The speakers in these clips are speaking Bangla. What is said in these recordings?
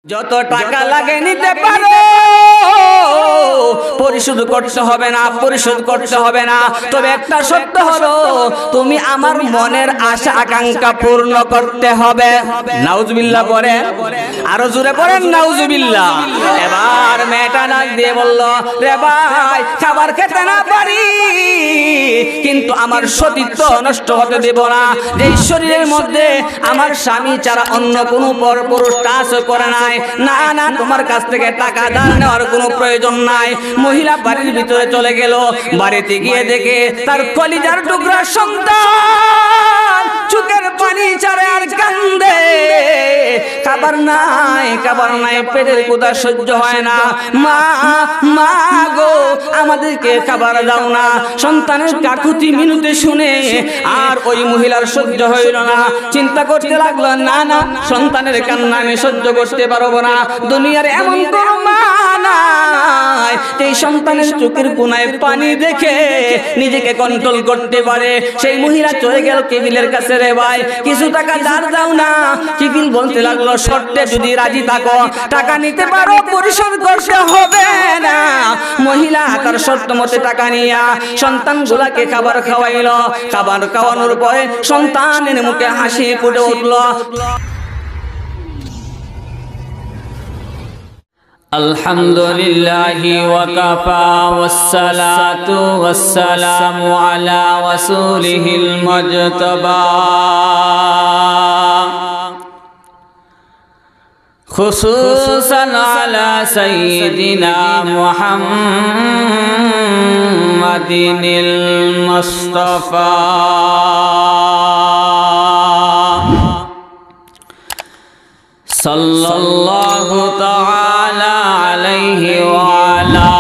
যত টাকা লাগে নিতে পারো, পরিশোধ করতে হবে না, পরিশোধ করতে হবে না। তবে একটা শর্ত হলো, তুমি আমার মনের আশা আকাঙ্ক্ষা পূর্ণ করতে হবে। নাউজুবিল্লাহ পড়েন, আরো জোরে পড়েন নাউজুবিল্লাহ। এবার মেয়েটা ডাক দিয়ে বলল, রে ভাই, খাবার খেতে না পারি, কিন্তু আমার সতীত্ব নষ্ট হতে দেব না। যেই শরীরের মধ্যে আমার স্বামী ছাড়া অন্য কোনো পরপুরুষ টাচ করে নাই, না না, তোমার কাছ থেকে টাকা ধার নেওয়ার কোনো প্রয়োজন নাই। মহিলা বাড়ির ভিতরে চলে গেল। বাড়িতে গিয়ে দেখে তার কলিজার টুকরা সন্তান চোখের পানি ছাড়ে আর কান্দে। খাবার নাই, খাবার নাই, পেটের ক্ষুধা সহ্য হয় না। মা মা গো, আমাদেরকে খাবার দাও না। সন্তানের কাকুতি মিনতি শুনে আর ওই মহিলার সহ্য হইল না। চিন্তা করতে লাগলো, না না, সন্তানের কান্না আমি সহ্য করতে পারবো না। দুনিয়ার এমন কোনো মা নাই এই সন্তানের চোখের কোনায় পানি দেখে নিজেকে কন্ট্রোল করতে পারে। সেই মহিলা চলে গেল কেবিলের কাছে, রে ভাই, কিছু টাকা ধার দাও না। কেবিল বলতে লাগলো, শর্তে যদি রাজি থাকো, টাকা নিতে পারো, পরিশোধ করতে হবে না। মহিলা তার শর্ত মতে টাকা নিয়া সন্তানগুলাকে খাবার খাওয়াইল। খাবার খাওয়ানোর পরে সন্তানের মুখে হাসি ফুটে উঠল। আলহামদুলিল্লাহি ওয়া কাফা ওয়াসসালাতু ওয়াসসালামু আলা রাসূলিহিল মুজতাবা খুসুসান আলা সাইয়্যিদিনা মুহাম্মাদিনিল মুস্তাফা সাল্লাল্লাহু তাআলা আলাইহি ওয়া আলা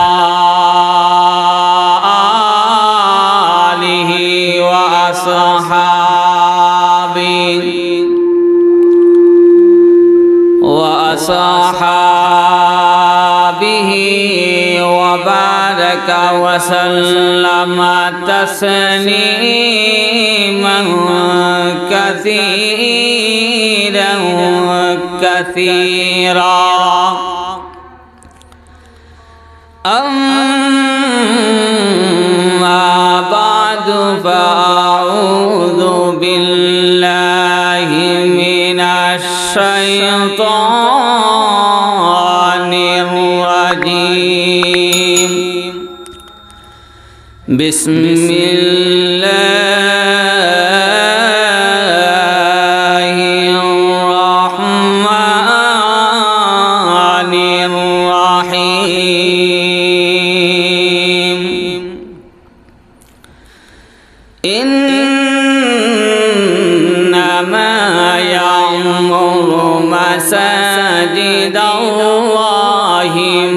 আলিহি ওয়া আসহাবিহি ওয়া বারাকা ওয়া সাল্লামা তাসলিমান কাসীরান كثيرا أما بعد فأعوذ بالله من الشيطان الرجيم بسم الله مساجد الله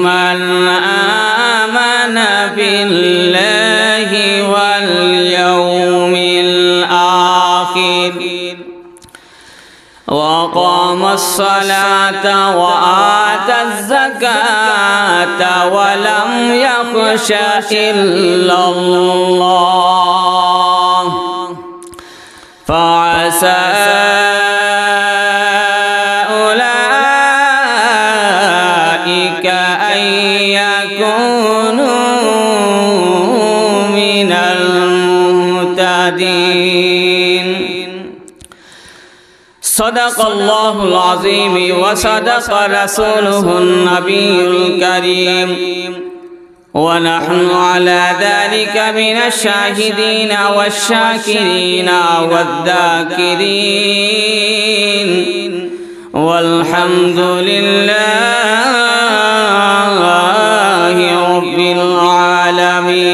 من آمن بالله واليوم الآخر وقام الصلاة وآتى الزكاة ولم يخش إلا الله فعسى صدق الله العظيم وصدق رسوله النبي الكريم ونحن على ذلك من الشاهدين والشاكرين والذاكرين والحمد لله رب العالمين.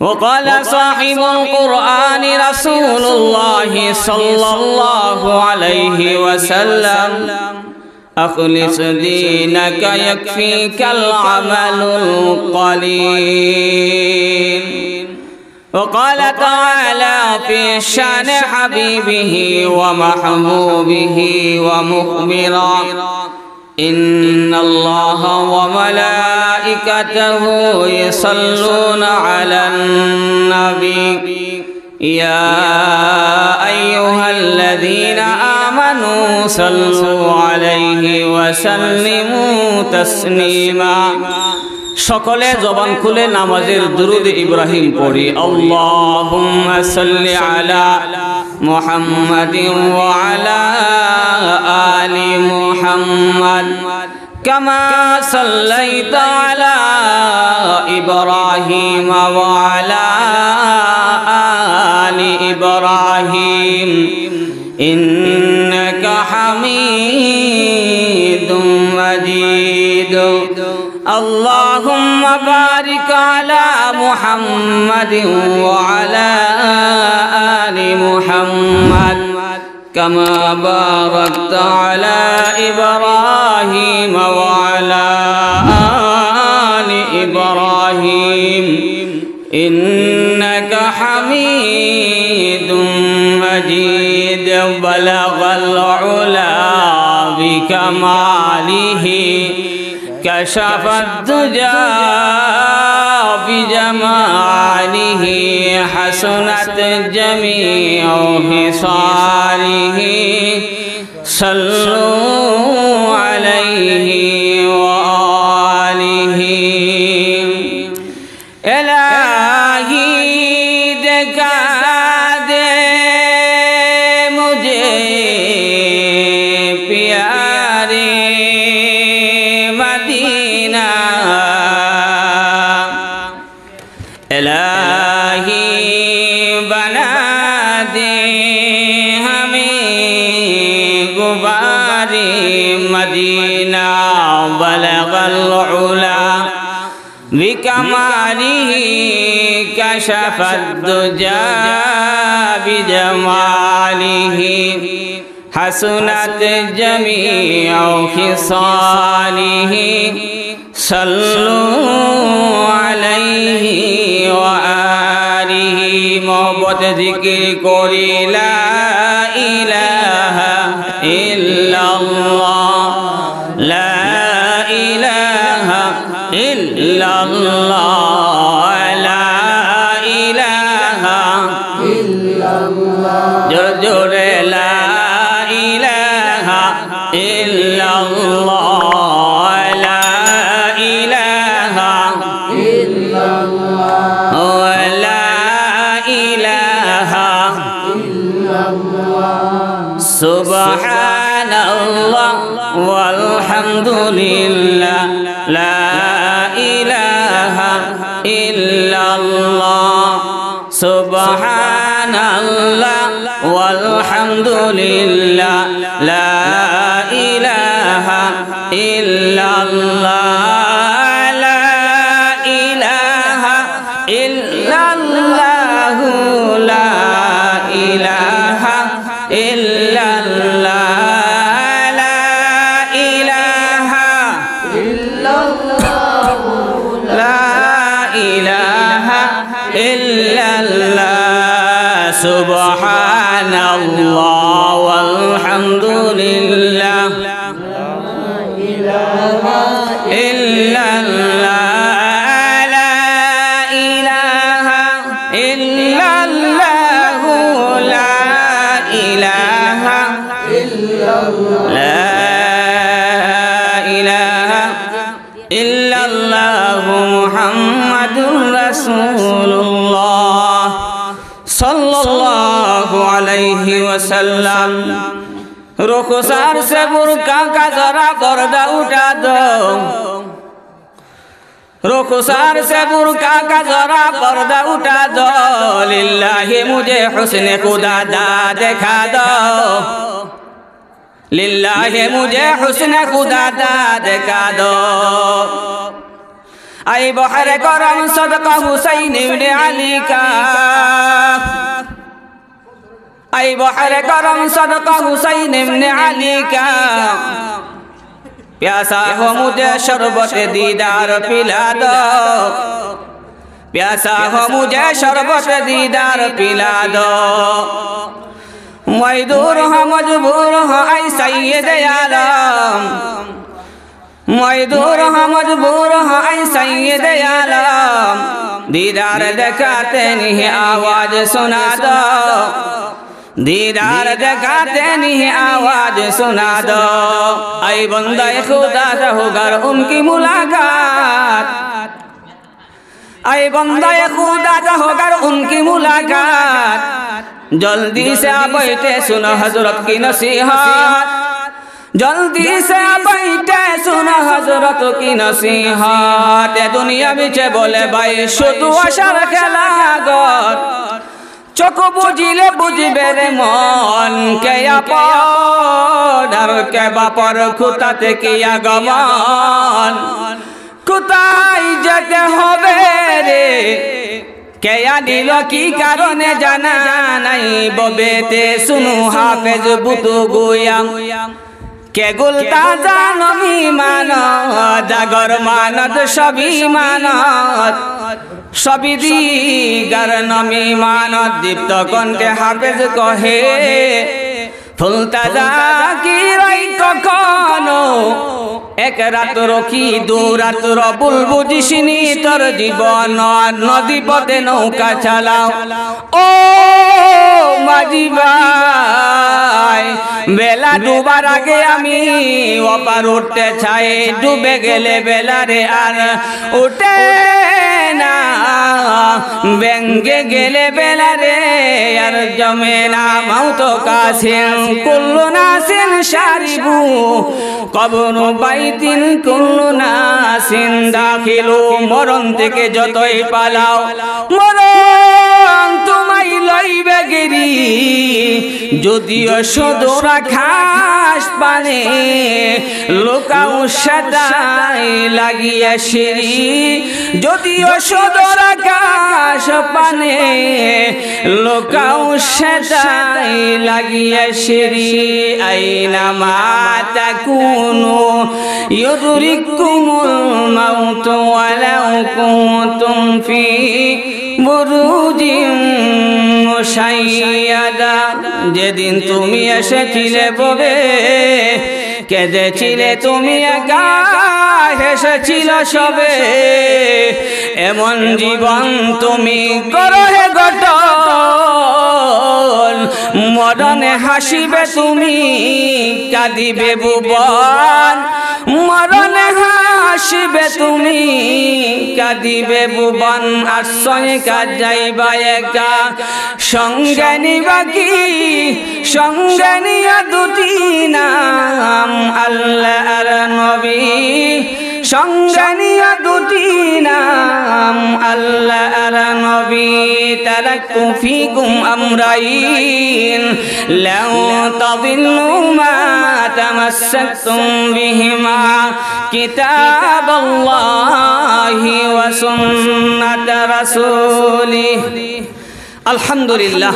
وقال صاحب القرآن رسول الله صلى الله عليه وسلم أخلص دينك يكفيك العمل القليل. وقال تعالى في شان حبيبه ومحبوبه ومخبرا إن الله وملائكته يصلون على النبي يا أيها الذين آمنوا صلوا عليه وسلموا تسليما সকলে জবান খুলে নামাজের দুরূদ ইব্রাহিম পড়ি আল্লাহুম্মা সাল্লি আলা মুহাম্মাদিন ওয়া আলা আলি মুহাম্মাদ কামা সাল্লাইতা আলা ইব্রাহিম ওয়া আলা আলি ইব্রাহিম ইন্নাকা হামিদুম মাজিদ اللهم بارك على محمد وعلى آل محمد كما باركت على إبراهيم وعلى آل إبراهيم إنك حميد مجيد بلغ العلا بكماله كشف الدجى بجماله حسنت جميع خصاله صلوا عليه وآله إلهي دکھا دے مجھے پیارے الہی بنا دے ہمیں غبار مدینہ بلغ العلا بکمالہ کشف الدجى بجمالہ حسنت جميع خصاله صلوا عليه وآله محبت ذکر کوری لا الہ الا اللہ لا الہ الا اللہ لا الہ الا اللہ جور جور لا الہ الا اللہ سبحان الله والحمد لله لا إله إلا الله سبحان الله والحمد لله لا إله إلا الله لا إله إلا الله لا إله إلا سبحان الله والحمد لله لا إله إلا الله لا إله إلا الله لا إله إلا الله لا إله إلا الله محمد رسول الله सल्लल्लाहु अलैहि वसल्लम रुखसार से बुर्का का जरा पर्दा उठा दो रुखसार से बुर्का का जरा पर्दा उठा दो लिल्लाहि मुझे हुस्न खुदा दा दिखा दो लिल्लाहि मुझे हुस्न खुदा दा दिखा दो आई बहर करम सदका हुसैन इब्ने अली का आई बहर करम सदका हुसैन इब्ने अली का प्यासा हो मुझे शरबत दीदार पिला दो प्यासा हो मुझे शरबत दीदार पिला दो मजदूर हो मजबूर हो आई सैयद आलम मजदूर हो मजबूर हो आई सैयद आलम दीदार दिखाते नहीं आवाज सुना दो दीदार दिखाते नहीं आवाज सुना दो, ऐ बंदा खुदा से होकर उनकी मुलाकात, ऐ बंदा खुदा से होकर उनकी मुलाकात, जल्दी से बैठे सुनो हजरत की नसीहत, जल्दी से बैठे सुनो हजरत की नसीहत। दुनिया बिचे बोले भाई शुद्ध आशार खेला गो, चोख बुझिले बुझबे रे मन के आपन, আর কে বাপর খুঁটাতে কি আগমন, কোথায় যেতে হবে রে কে আনিল কি কারণে জানা নাই, ববেতে শুনু হাফেজ বুতু গুয়াম কে গুলতা জানমি মানত, জাগর মানত সবই মানত, সবই দিগার নমি মানত, দীপ্ত কণ্ঠে হাফেজ কহে ফুলতা জাকিরাই কখনো, এক রাত রকি দু রাত রবুল বুঝিসনি তোর জীবন, নদী পথে নৌকা চালাও ও মাঝি ভাই, বেলা ডুবার আগে আমি ওপার উঠতে চাই, ডুবে গেলে বেলা রে আর উঠে না, ব্যঙ্গে গেলে বেলা রে আর জমে না, মাউতো কাসিন কুল্লু নাসিন শারিবু কবরু বাইতিন কুল্লু নাসিন দাখিলু, মরণ থেকে যতই পালাও মরণ তোমায় লইবে গেরি, যদিও সদরা ঘাস পানে লোকাও সাদাই লাগিয়া সিঁড়ি, যদিও সদরা ঘাস পানে লোকাও সাদাই লাগিয়া সিঁড়ি, আইনা মাতা কুনু ইউদরিকুমুল মাউত ওয়ালাউ কুনতুম ফি বুরুজিম মুশাইয়াদা, যেদিন তুমি এসেছিলে ববে কেঁদেছিলে তুমি একা, হেসেছিল সবে, এমন জীবন তুমি করো হে গঠন, মরণে হাসিবে তুমি কাঁদিবে ভুবন, মরণে হাসিবে তুমি কাঁদিবে ভুবন, আশ্রয় কাজ যাইবা একা, সঙ্গে নিবা কি সঙ্গে নিয়া দুটি নাম আল্লাহ আর নবী, সঙ্গে নিয়া দুটি নাম আল্লাহ আর নবী, তারাকতু ফিকুম আমরাইন লাউ তাদিল্লু মা তামাসসাকতুম বিহিমা, কিতাবাল্লাহি ওয়া সুন্নাত রাসূলিহি। আলহামদুলিল্লাহ,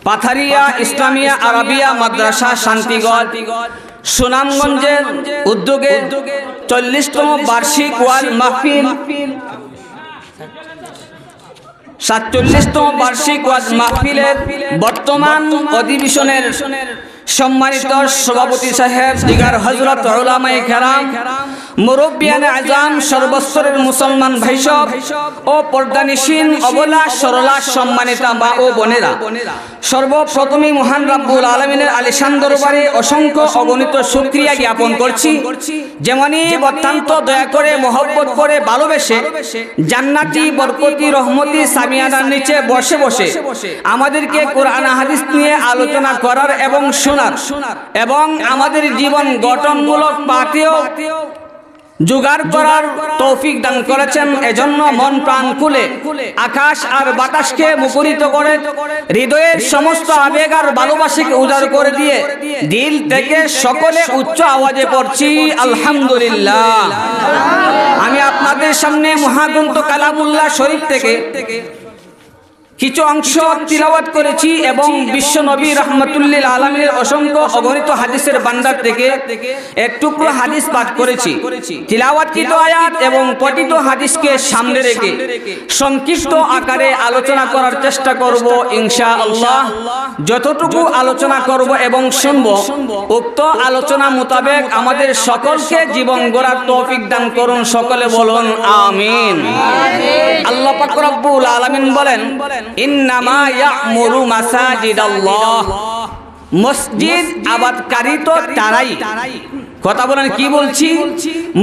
পাথারিয়া ইসলামিয়া আরাবিয়া মাদ্রাসা শান্তিগড় সুনামগঞ্জের উদ্যোগে 40তম বার্ষিক ওয়াজ মাহফিল, 47তম বার্ষিক ওয়াজ মাহফিলের বর্তমান অধিবেশনের সম্মানিত সভাপতি সাহেব, দিগার হযরত উলামায়ে কেরাম, মুরব্বিয়ানে আজম, সর্বস্তরের মুসলমান ভাইসব ও পর্দানিসীন অবলা সরলা সম্মানিতা মা ও বোনেরা, সর্বপ্রথমে মহান রব্বুল আলামিনের আলিশান দরবারে অসংখ্য অগণিত শুকরিয়া জ্ঞাপন করছি, যেমনই অত্যন্ত দয়া করে মহব্বত করে ভালোবেসে জান্নাতি বরকতি রহমতি সামিয়ানার নিচে বসে বসে আমাদেরকে কোরআন হাদিস নিয়ে আলোচনা করার এবং শোনার এবং আমাদের জীবন গঠনমূলক পাঠেও জোগাড় করার তৌফিক দান করেছেন। এজন্য মন প্রাণ খুলে আকাশ আর বাতাসকে মুখরিত করে হৃদয়ের সমস্ত আবেগ আর ভালোবাসাকে উজাড় করে দিয়ে দিল থেকে সকলে উচ্চ আওয়াজে পড়ছি আলহামদুলিল্লাহ। আমি আপনাদের সামনে মহাগ্রন্থ কালামুল্লাহ শরীফ থেকে কিছু অংশ তিলাওয়াত করেছি এবং বিশ্ব নবী রাহমাতুল্লিল আলামিনের অসংখ্য অগণিত হাদিসের ভান্ডার থেকে এক টুকরো হাদিস পাঠ করেছি। তিলাওয়াতকৃত আয়াত এবং পঠিত হাদিসকে সামনে রেখে সংক্ষিপ্ত আকারে আলোচনা করার চেষ্টা করব ইনশাআল্লাহ। যতটুকু আলোচনা করব এবং শুনব উক্ত আলোচনা মোতাবেক আমাদের সকলকে জীবন গড়ার তৌফিক দান করুন। সকলে বলুন আমিন। আল্লাহ পাক রব্বুল আলামিন বলেন ইন্নামা ইয়া'মুরু মাসাজিদাল্লাহ, মসজিদ আবাদকারী তো তারাই। কথা বলেন কি বলছি?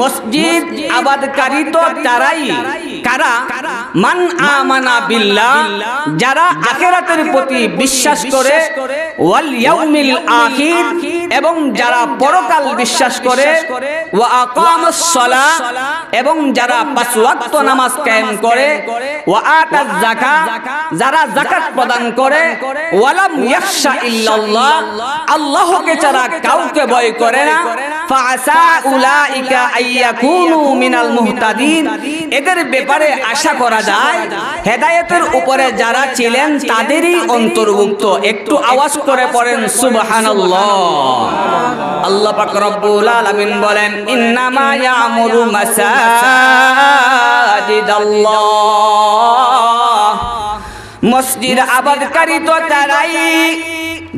মসজিদ আবাদকারী তো তারাই। কারা? মান আমানা বিল্লাহ, যারা আখিরাতের প্রতি বিশ্বাস করে, ওয়াল ইয়াউমিল আখির, এবং যারা পরকাল বিশ্বাস করে, ওয়া আকামাস সালাহ, এবং যারা 5 ওয়াক্ত নামাজ কায়েম করে, ওয়া আতাজ যাকাত, যারা যাকাত প্রদান করে, ওয়ালাম ইয়াখশা ইল্লাল্লাহ, আল্লাহকে ছাড়া কাউকে ভয় করে না, ফাআসা উলাইকা আইয়াকুনু মিনাল মুহতাদিন, এদের ব্যাপারে আশা করা যায় হেদায়েতের উপরে যারা ছিলেন তাদেরই অন্তর্ভুক্ত। একটু আওয়াজ করে পড়েন সুবহানাল্লাহ। আল্লাহ পাক রব্বুল আলামিন বলেন, ইন্নামা ইয়া'মুরু মাসাজিদাল্লাহ, মসজিদ আবাদকারী তো তারাই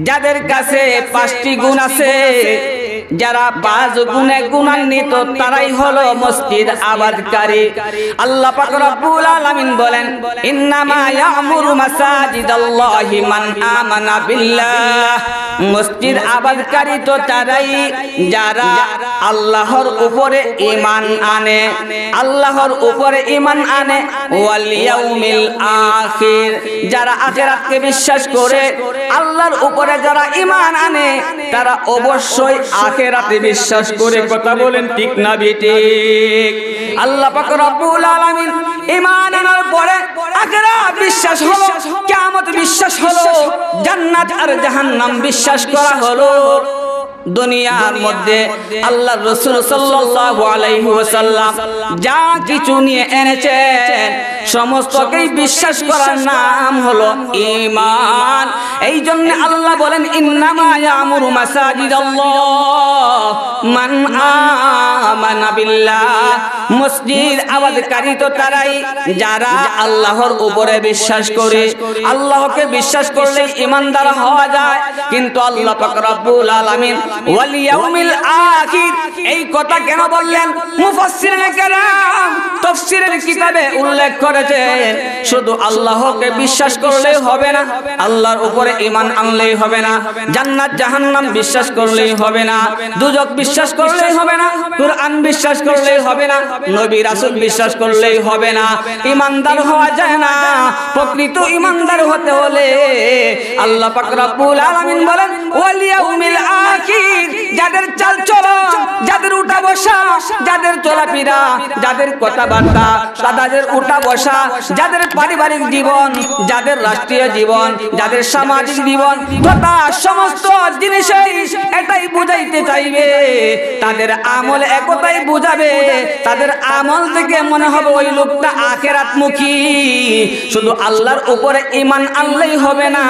যাদের কাছে 5টি গুণ আছে। যারা 5 গুণে গুণান্বিত তারাই হলো মসজিদ আবাদকারী। আল্লাহ পাক রব্বুল আলামিন বলেন, ইন্নামা ইয়া'মুরু মাসাজিদাল্লাহি মান আমানা বিল্লাহ, মসজিদ আবাদকারী তো তারাই যারা আল্লাহর উপরে ঈমান আনে, আল্লাহর উপরে ঈমান আনে, ওয়াল ইয়াউমিল আখির, যারা আখিরাতকে বিশ্বাস করে, আল্লাহর উপরে যারা ঈমান আনে তারা অবশ্যই আখিরাতে বিশ্বাস করে। কথা বলেন ঠিক না বেঠিক? আল্লাহ পাক রব্বুল আলামিন ঈমান আনার পরে আখিরাত বিশ্বাস হলো, কিয়ামত বিশ্বাস হলো, জান্নাত আর জাহান্নাম বিশ্বাস করা হলো। দুনিয়ার মধ্যে আল্লাহর রাসূল সাল্লাল্লাহু আলাইহি ওয়াসাল্লাম যা কিছু নিয়ে এনেছেন সমস্তকেই বিশ্বাস করার নাম হলো ঈমান। এই জন্য আল্লাহ বলেন, ইন্নামা ইয়া'মুরু মাসাজিদাল্লাহ মান আমানা বিল্লাহ, মসজিদ আবাদকারী তো তারাই যারা আল্লাহর উপরে বিশ্বাস করে। আল্লাহকে বিশ্বাস করলে ঈমানদার হওয়া যায়, কিন্তু আল্লাহ পাক রব্বুল আলামিন ওয়াল ইয়াউমিল আখির এই কথা কেন বললেন? মুফাসসিরিনে কেরাম তাফসীরের কিতাবে উল্লেখ করেছেন, শুধু আল্লাহকে বিশ্বাস করলেই হবে না, আল্লাহর উপরে ঈমান আনলেই হবে না, জান্নাত জাহান্নাম বিশ্বাস করলেই হবে না, দুজক বিশ্বাস করলেই হবে না, কুরআন বিশ্বাস করলেই হবে না, নবী রাসূল বিশ্বাস করলেই হবে না, ঈমানদার হওয়া যায় না। প্রকৃত ঈমানদার হতে হলে আল্লাহ পাক রব্বুল আলামিন বলেন, ওয়াল ইয়াউমিল আখির, যাদের চালচলন, যাদের উঠা বসা, যাদের চলাফেরা, যাদের কথাবার্তা, যাদের উঠা বসা, যাদের পারিবারিক জীবন, যাদের রাষ্ট্রীয় জীবন, যাদের সামাজিক জীবন, তথা সমস্ত জিনিসই এটাই বুঝাইতে চাইবে, তাদের আমল একটাই বুঝাবে, তাদের আমল থেকে মনে হবে ওই লোকটা আখিরাতমুখী। শুধু আল্লাহর উপরে ঈমান আনলেই হবে না,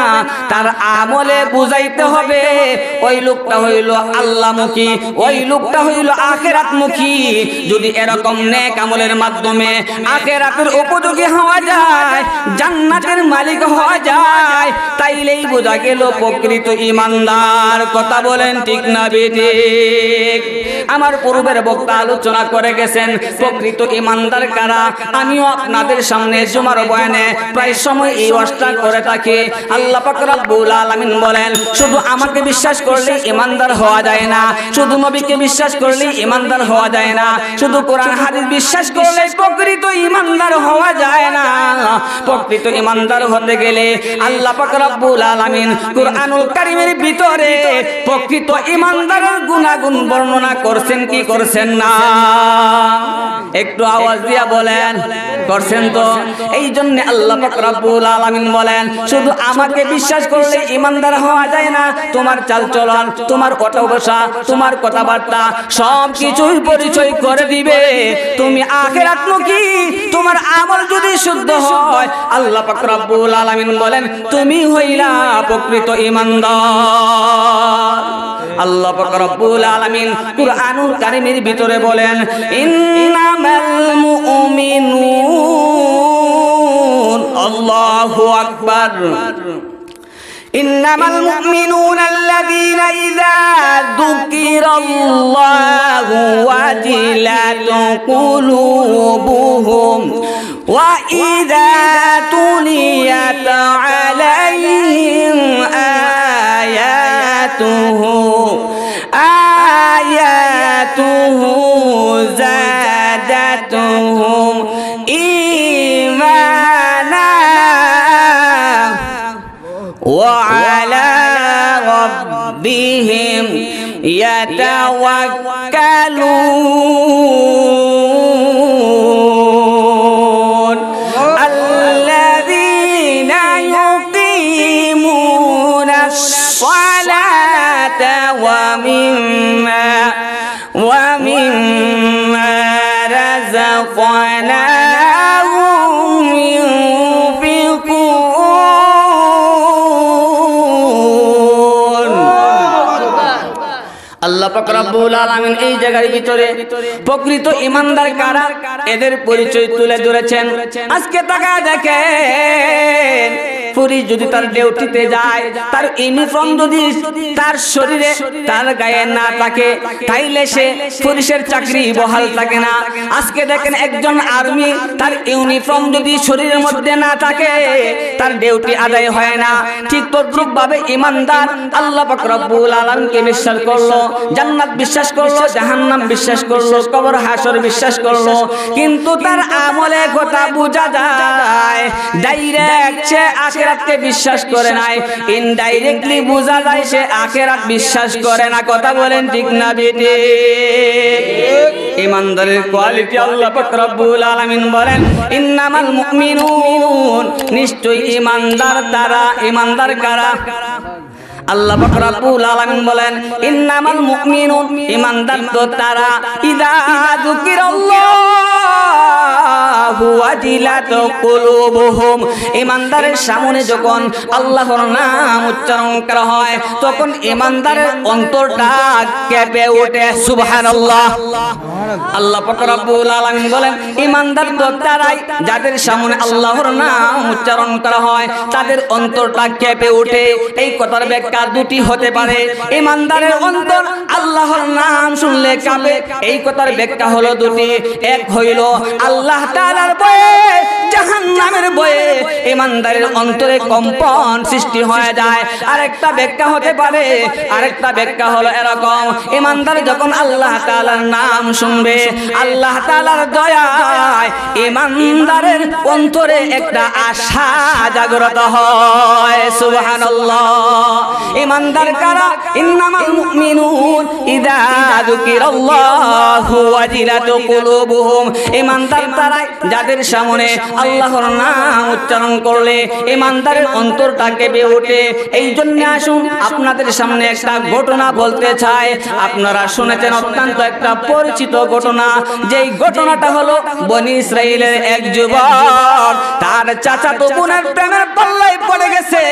তার আমলে বুঝাইতে হবে ওই লোকটা হইল আল্লাহমুখী, ওই লোকটা হইল আখিরাতমুখী। যদি এরকম নেক আমলের মাধ্যমে আখিরাতের উপযোগী হওয়া যায়, জান্নাতের মালিক হওয়া যায়, তাইলেই বোঝা গেল প্রকৃত ঈমানদার। কথা বলেন ঠিক না বেঠিক? আমার পূর্বের বক্তা আলোচনা করে গেছেন প্রকৃত ঈমানদার কারা। আমিও আপনাদের সামনে জুমার বয়ানে প্রায় সময় এই ওয়াজটা করে থাকি। আল্লাহ পাক রব্বুল আলামিন বলেন, শুধু আমাকে বিশ্বাস করলে ঈমানদার হওয়া যায় না, শুধু নবীকে বিশ্বাস করলে ঈমানদার হওয়া যায় না, শুধু কোরআন হাদিস বিশ্বাস করলে প্রকৃত ঈমানদার হওয়া যায় না। প্রকৃত ঈমানদার হতে গেলে আল্লাহ পাক রব্বুল আলামিন কুরআনুল কারীমের ভিতরে প্রকৃত ঈমানদারের গুণাগুণ বর্ণনা করছেন কি করছেন না? একটু আওয়াজ দিয়া বলেন, করছেন তো? এই জন্য আল্লাহ পাক রব্বুল আলামিন বলেন, শুধু আমাকে বিশ্বাস করলে ঈমানদার হওয়া যায় না, তোমার চালচলন, তোমার কথা বসা, তোমার কথাবার্তা সব কিছুর পরিচয় করে দিবে তুমি আখিরাতমুখী। তোমার আমল যদি শুদ্ধ হয়, আল্লাহ পাক রব্বুল আলামিন বলেন, তুমি হইলা প্রকৃত ঈমানদার। আল্লাহ পাক রব্বুল আলামিন কুরআনুল কারীমের ভিতরে বলেন, ইন্নামাল মুমিনুন, আল্লাহু আকবার, إنما المؤمنون الذين إذا ذكر الله وجلت قلوبهم وإذا تليت عليهم آياته زادتهم إيمانا وعلى ربهم يتوكلون الذين يقيمون الصلاة ومما رزقناهم ينفقون আল্লাহ পাক রব্বুল আলামিন এই জায়গার ভিতরে প্রকৃত ঈমানদার কারা এদের পরিচয় তুলে ধরেছেন। আজকে তাকায় দেখেন, পুলিশ যদি তার ডিউটিতে যায়, তার ইউনিফর্ম যদি তার শরীরে তার গায়ে না থাকে, তাইলে সে পুলিশের চাকরি বহাল থাকে না। আজকে দেখেন একজন আর্মি তার ইউনিফর্ম যদি শরীরের মধ্যে না থাকে, তার ডিউটি আদায় হয় না। ঠিক তদ্রূপ ভাবে ঈমানদার আল্লাহ পাক রব্বুল আলামিনকে বিশ্বাস করলো, জান্নাত বিশ্বাস করলো, জাহান্নাম বিশ্বাস করলো, কবর হাসর বিশ্বাস করলো, কিন্তু তার আমলে কথা বোঝা যায় ডাইরেক্ট সে আখিরাতকে বিশ্বাস করে নাই, ইনডাইরেক্টলি বোঝা যায় সে আখিরাত বিশ্বাস করে না। কথা বলেন ঠিক না বেঠিক? ঈমানদারের কোয়ালিটি আল্লাহ পাক রব্বুল আলামিন বলেন, ইন্নামাল মুমিনুন, নিশ্চয়ই ঈমানদার তারা। ঈমানদার কারা? আল্লাহ পাক রব্বুল আলামিন বলেন, ইন্নামাল মুমিনুন, ঈমানদার তো তারা, ইযা যুকিরাল্লাহু ওয়াজিলাত কুলুবুহুম, ঈমানদারের সামনে যখন আল্লাহর নাম উচ্চারণ করা হয় তখন ঈমানদারের অন্তরটা কেঁপে ওঠে। সুবহানাল্লাহ। আল্লাহ পাক রব্বুল আলামিন বলেন, ঈমানদার তো তারাই যাদের সামনে আল্লাহর নাম উচ্চারণ করা হয় তাদের অন্তরটা কেঁপে ওঠে। এই কথার ব্যাখ্যা দুটি হতে পারে। ঈমানদারের অন্তর আল্লাহর নাম শুনলে কাঁপে, এই কথার ব্যাখ্যা হলো দুটি। এক হইল আল্লাহ তাআলার ভয়ে, জাহান্নামের ভয়ে ঈমানদারের অন্তরে কম্পন সৃষ্টি হয়ে যায়। আরেকটা ব্যাখ্যা হতে পারে, আরেকটা ব্যাখ্যা হলো এরকম, ঈমানদার যখন আল্লাহ তাআলার নাম শুনবে, আল্লাহ তাআলার দয়ায় ঈমানদারের অন্তরে একটা আশা জাগ্রত হয়। সুবহানাল্লাহ। ঈমানদার কারা? ইন্নামাল মুমিনুন ইযা যুকিরাল্লাহু ওয়াজিলাত কুলুবুহুম, ঈমানদার তারাই যাদের সামনে আল্লাহর নাম উচ্চারণ করলে ঈমানদারের অন্তরটা কেঁপে ওঠে। এই জন্য আসুন আপনাদের সামনে একটা ঘটনা বলতে চাই। আপনারা শুনেছেন অত্যন্ত একটা পরিচিত ঘটনা, যেই ঘটনাটা হলো বনি ইসরাইলের এক যুবক তার চাচাতো বোনের প্রেমের পাল্লায় পড়ে গেছে।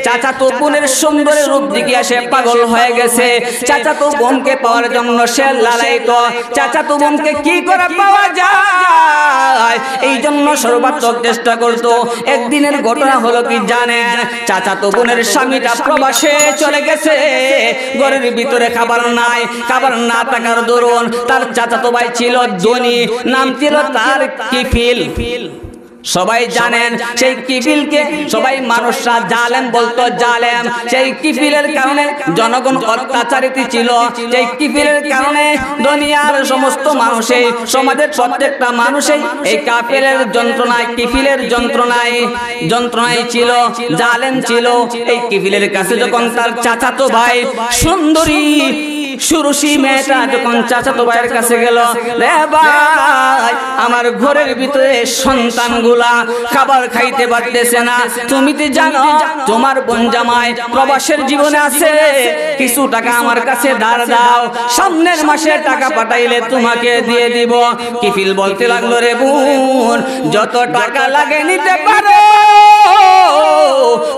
চাচাতো বোনের সুন্দরের রূপ দেখে সে পাগল হয়ে গেছে। চাচাতো বোনকে পাওয়ার জন্য সে লালায়িত। চাচাতো বোনকে কি করে পাওয়া যায় এই জন্য সর্বাত্মক চেষ্টা করত। একদিনের ঘটনা হলো কি জানেন, চাচাতো বোনের স্বামীটা প্রবাসে চলে গেছে, ঘরের ভিতরে খাবার নাই। খাবার না থাকার দরুন তার চাচাতো ভাই ছিল ধনী, নাম ছিল তার কিফিল। সবাই জানেন সেই কিফিলকে সবাই মানুষরা জালেম বলতো, জালেম। সেই কিফিলের কারণে জনগণ অত্যাচারিত ছিল। সেই কিফিলের কারণে দুনিয়ার সমস্ত মানুষই, সমাজের প্রত্যেকটা মানুষই এই কাফিরের যন্ত্রণায়, কিফিলের যন্ত্রণায় ছিল, জালেম ছিল। এই কিফিলের কাছে যখন তার চাচাতো ভাই সুন্দরী সুরুষি মেয়েটা যখন চাচাতো ভাইয়ের কাছে গেল, রে ভাই আমার ঘরের ভিতরে সন্তানগুলা খাবার খাইতে পারতেছে না, তুমি তো জানো তোমার বোন জামাই প্রবাসের জীবনে আছে, কিছু টাকা আমার কাছে ধার দাও, সামনের মাসে টাকা পাঠাইলে তোমাকে দিয়ে দিব। কিফিল বলতে লাগলো, রে বোন যত টাকা লাগে নিতে পারো,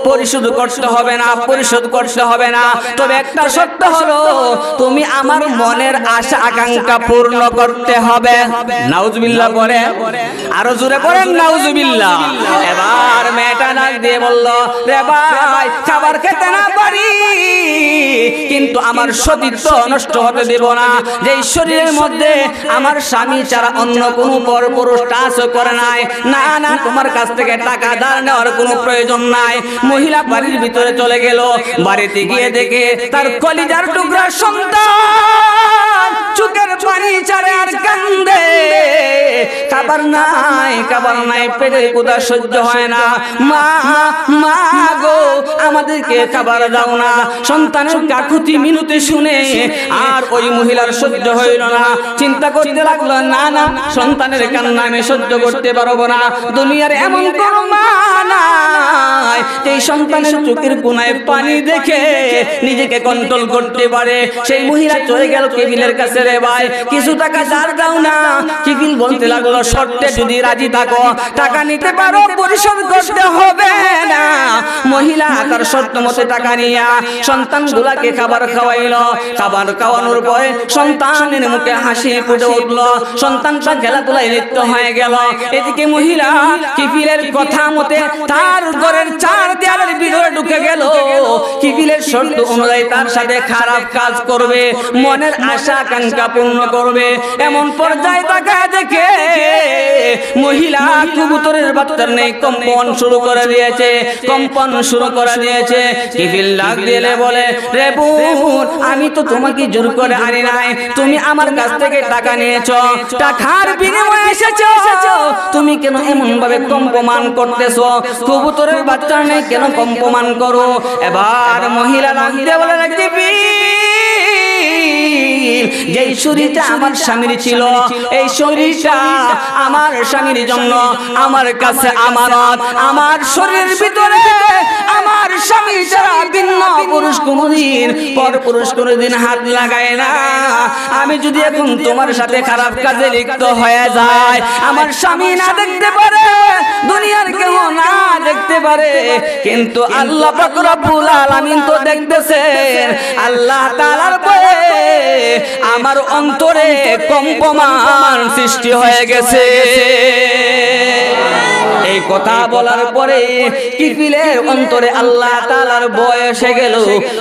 পরিশোধ করতে হবে না, পরিশোধ করতে হবে না, তবে একটা শর্ত হলো তুমি আমার মনের আশা আকাঙ্ক্ষা পূর্ণ করতে হবে। নাউজুবিল্লাহ পড়ে, আরো জোরে পড়েন নাউজুবিল্লাহ। এবার মেয়েটা ডাক দিয়ে বলল, রে ভাই খাবার খেতে না পারি কিন্তু আমার সতীত্ব নষ্ট হতে দেব না। যেই শরীরের মধ্যে আমার স্বামী ছাড়া অন্য কোনো পরপুরুষ টাচ করে নাই, না না তোমার কাছ থেকে টাকা ধার নেওয়ার কোনো প্রয়োজন নাই। মহিলা বাড়ির ভিতরে চলে গেল। বাড়িতে গিয়ে দেখে তার কলিজার টুকরা সন্তান চোখের পানি ছাড়ে আর কান্দে। খাবার নাই, খাবার নাই, পেটের ক্ষুধা সহ্য হয় না। মা মা গো আমাদেরকে খাবার দাও না। সন্তানের কাকুতি মিনতি শুনে আর ওই মহিলার সহ্য হইল না। চিন্তা করতে লাগলো, না না সন্তানের কান্না আমি সহ্য করতে পারবো না। দুনিয়ার এমন কোনো মা নাই এই সন্তানের চোখের কোনায় পানি দেখে নিজেকে কন্ট্রোল করতে পারে। সেই মহিলা চলে গেল কেবিলের কাছে, রে ভাই কিছু টাকা ধার দাও না। কেবিল বলতে লাগলো, শর্তে যদি রাজি থাকো টাকা নিতে পারো, পরিশোধ করতে হবে না। মহিলা তার শর্ত মতো টাকা নিয়ে সন্তানগুলাকে খাবার খাওয়াইলো। খাবার খাওয়ানোর পরে সন্তানের মুখে হাসি ফুটে উঠলো, সন্তানটা খেলাধুলায় লিপ্ত হয়ে গেল। এদিকে মহিলা কিফিলের কথা মতে তার ঘরের চার দেয়ালের ভিতরে ঢুকে গেল। কিফিলের শর্ত অনুযায়ী তার সাথে খারাপ কাজ করবে, মনের আশা আকাঙ্ক্ষা পূর্ণ করবে। এমন পর্যায়ে তাকায় দেখে মহিলা কবুতরের বাচ্চার নেই কম্পন শুরু করে দিয়েছে, কম্পন শুরু করে দিয়েছে। কিফিল ডাক দিলে বলে, রে বোন আমি তো তোমাকে জোর করে আনি নাই, তুমি আমার কাছ থেকে টাকা নিয়েছো, টাকার বিনিময়ে এসেছো, তুমি কেন এমন ভাবে কম্পমান করতেছো? কবুতরের বাচ্চা নেই কেন কম্পমান করো? এবার মহিলা ডাক দিয়ে বলে, যেই শরীরটা আমার স্বামীর ছিল এই শরীরটা আমার স্বামীর জন্য আমার কাছে আমানত। আমার শরীরের ভিতরে আমার স্বামী ছাড়া ভিন্ন পুরুষ কোনদিন পরপুরুষ কোনদিন হাত লাগায় না। আমি যদি এখন তোমার সাথে খারাপ কাজে লিপ্ত হয়ে যায়, আমার স্বামী না দেখতে পারে, দুনিয়ার কেউ না দেখতে পারে, কিন্তু আল্লাহ পাক রব্বুল আলামিন তো দেখতেছেন। আল্লাহ তাআলার ভয়ে আমার অন্তরে কম্পমান সৃষ্টি হয়ে গেছে। এই কথা বলার পরে কিফিলের অন্তরে আল্লাহ তাআলার ভয় এসে গেল।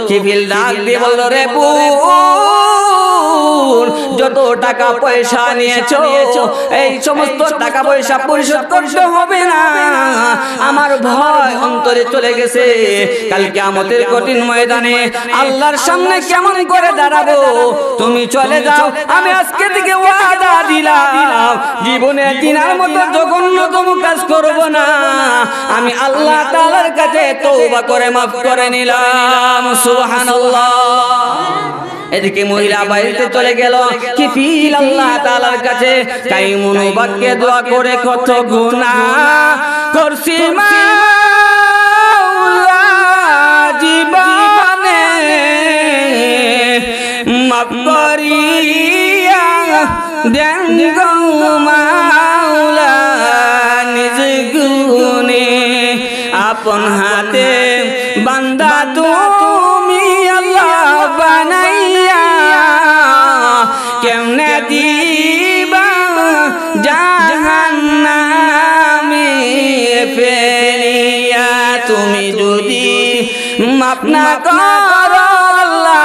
কিফিল ডাক দিয়ে বলল, রে বোন যত টাকা পয়সা নিয়েছো এই সমস্ত টাকা পয়সা পরিশোধ করতে হবে না। আমার ভয় অন্তরে চলে গেছে। কাল কিয়ামতের কঠিন ময়দানে আল্লাহর সামনে কেমন করে দাঁড়াবো? তুমি চলে যাও, আমি আজকে থেকে ওয়াদা দিলাম জীবনে দিনার মতো জঘন্যতম কাজ করব না। আমি আল্লাহ তাআলার কাছে তওবা করে মাফ করে নিলাম। সুবহানাল্লাহ। এদিকে মহিলা বাড়িতে চলে গেল। কিফিল আল্লাহ তাআলার কাছে কাইমুন বাক্যে দোয়া করে, কত গুনাহ করছি মাওলা জীবনে, মাফ করিয়া দেন গো মাওলা নিজ গুণে। আপন হাতে বান্দা তুমি আল্লাহ বানাইয়া কেমনে দিবা জাহান্নামে ফেলিয়া। তুমি যদি মাফ না করো আল্লাহ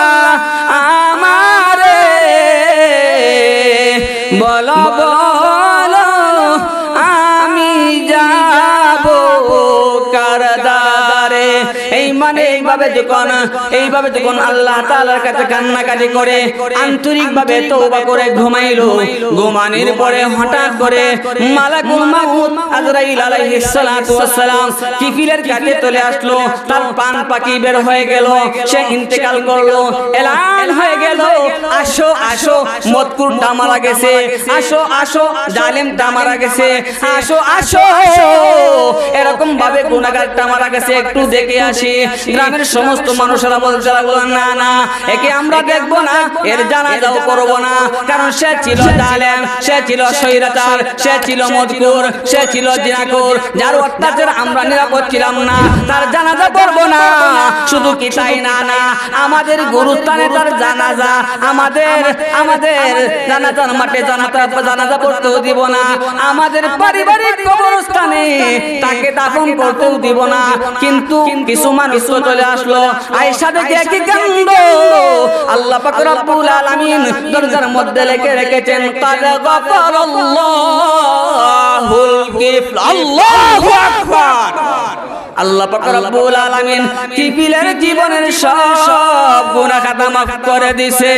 আমারে, বলো বলো আমি যাব কার দ্বারে। এইভাবে যখন আল্লাহ তাআলার কাছে কান্নাকাটি করে আন্তরিকভাবে তওবা করে ঘুমাইলো। ঘুমানোর পরে হঠাৎ করে মালাকুল মাউত আজরাইল আলাইহিস সালাতু ওয়াস সালাম কিফিলের কাছে চলে আসলো। তার পান পাখি বের হয়ে গেল, সে ইন্তেকাল করলো। এলান হয়ে গেল, আসো আসো মতকুরটা মারা গেছে, আসো আসো জালেমটা মারা গেছে, আসো আসো এরকম ভাবে গুনাহগারটা মারা গেছে, একটু দেখে আসি। গ্রামের সমস্ত মানুষেরা বলতে লাগলো না না একে আমরা দেখব না, এর জানাজাও করব না, কারণ সে ছিল জালেম, সে ছিল স্বৈরাচার, সে ছিল মজকুর, সে ছিল জিনাকুর, যার অত্যাচার আমরা নিরাপদ ছিলাম না, তার জানাজা করব না। শুধু কি তাই না, না আমাদের গুরুস্থানে তার জানাজা, আমাদের জানাজার মাঠে জানাজা পড়তেও দিব না, আমাদের পারিবারিক কবরস্থানে তাকে দাফন করতেও দিব না। কিন্তু কিছু মানুষ চলে আসলো, আয়েশা দেখে কি কাণ্ড, আল্লাহ পাক রব্বুল আলামিন দরজার মধ্যে লিখে রেখেছেন কাদ গাফারাল্লাহুল কিফল। আল্লাহু আকবার। আল্লাহ পাক রব্বুল আলামিন কিফিলের জীবনের সব গুনাহ খাতা মাফ করে দিয়েছে।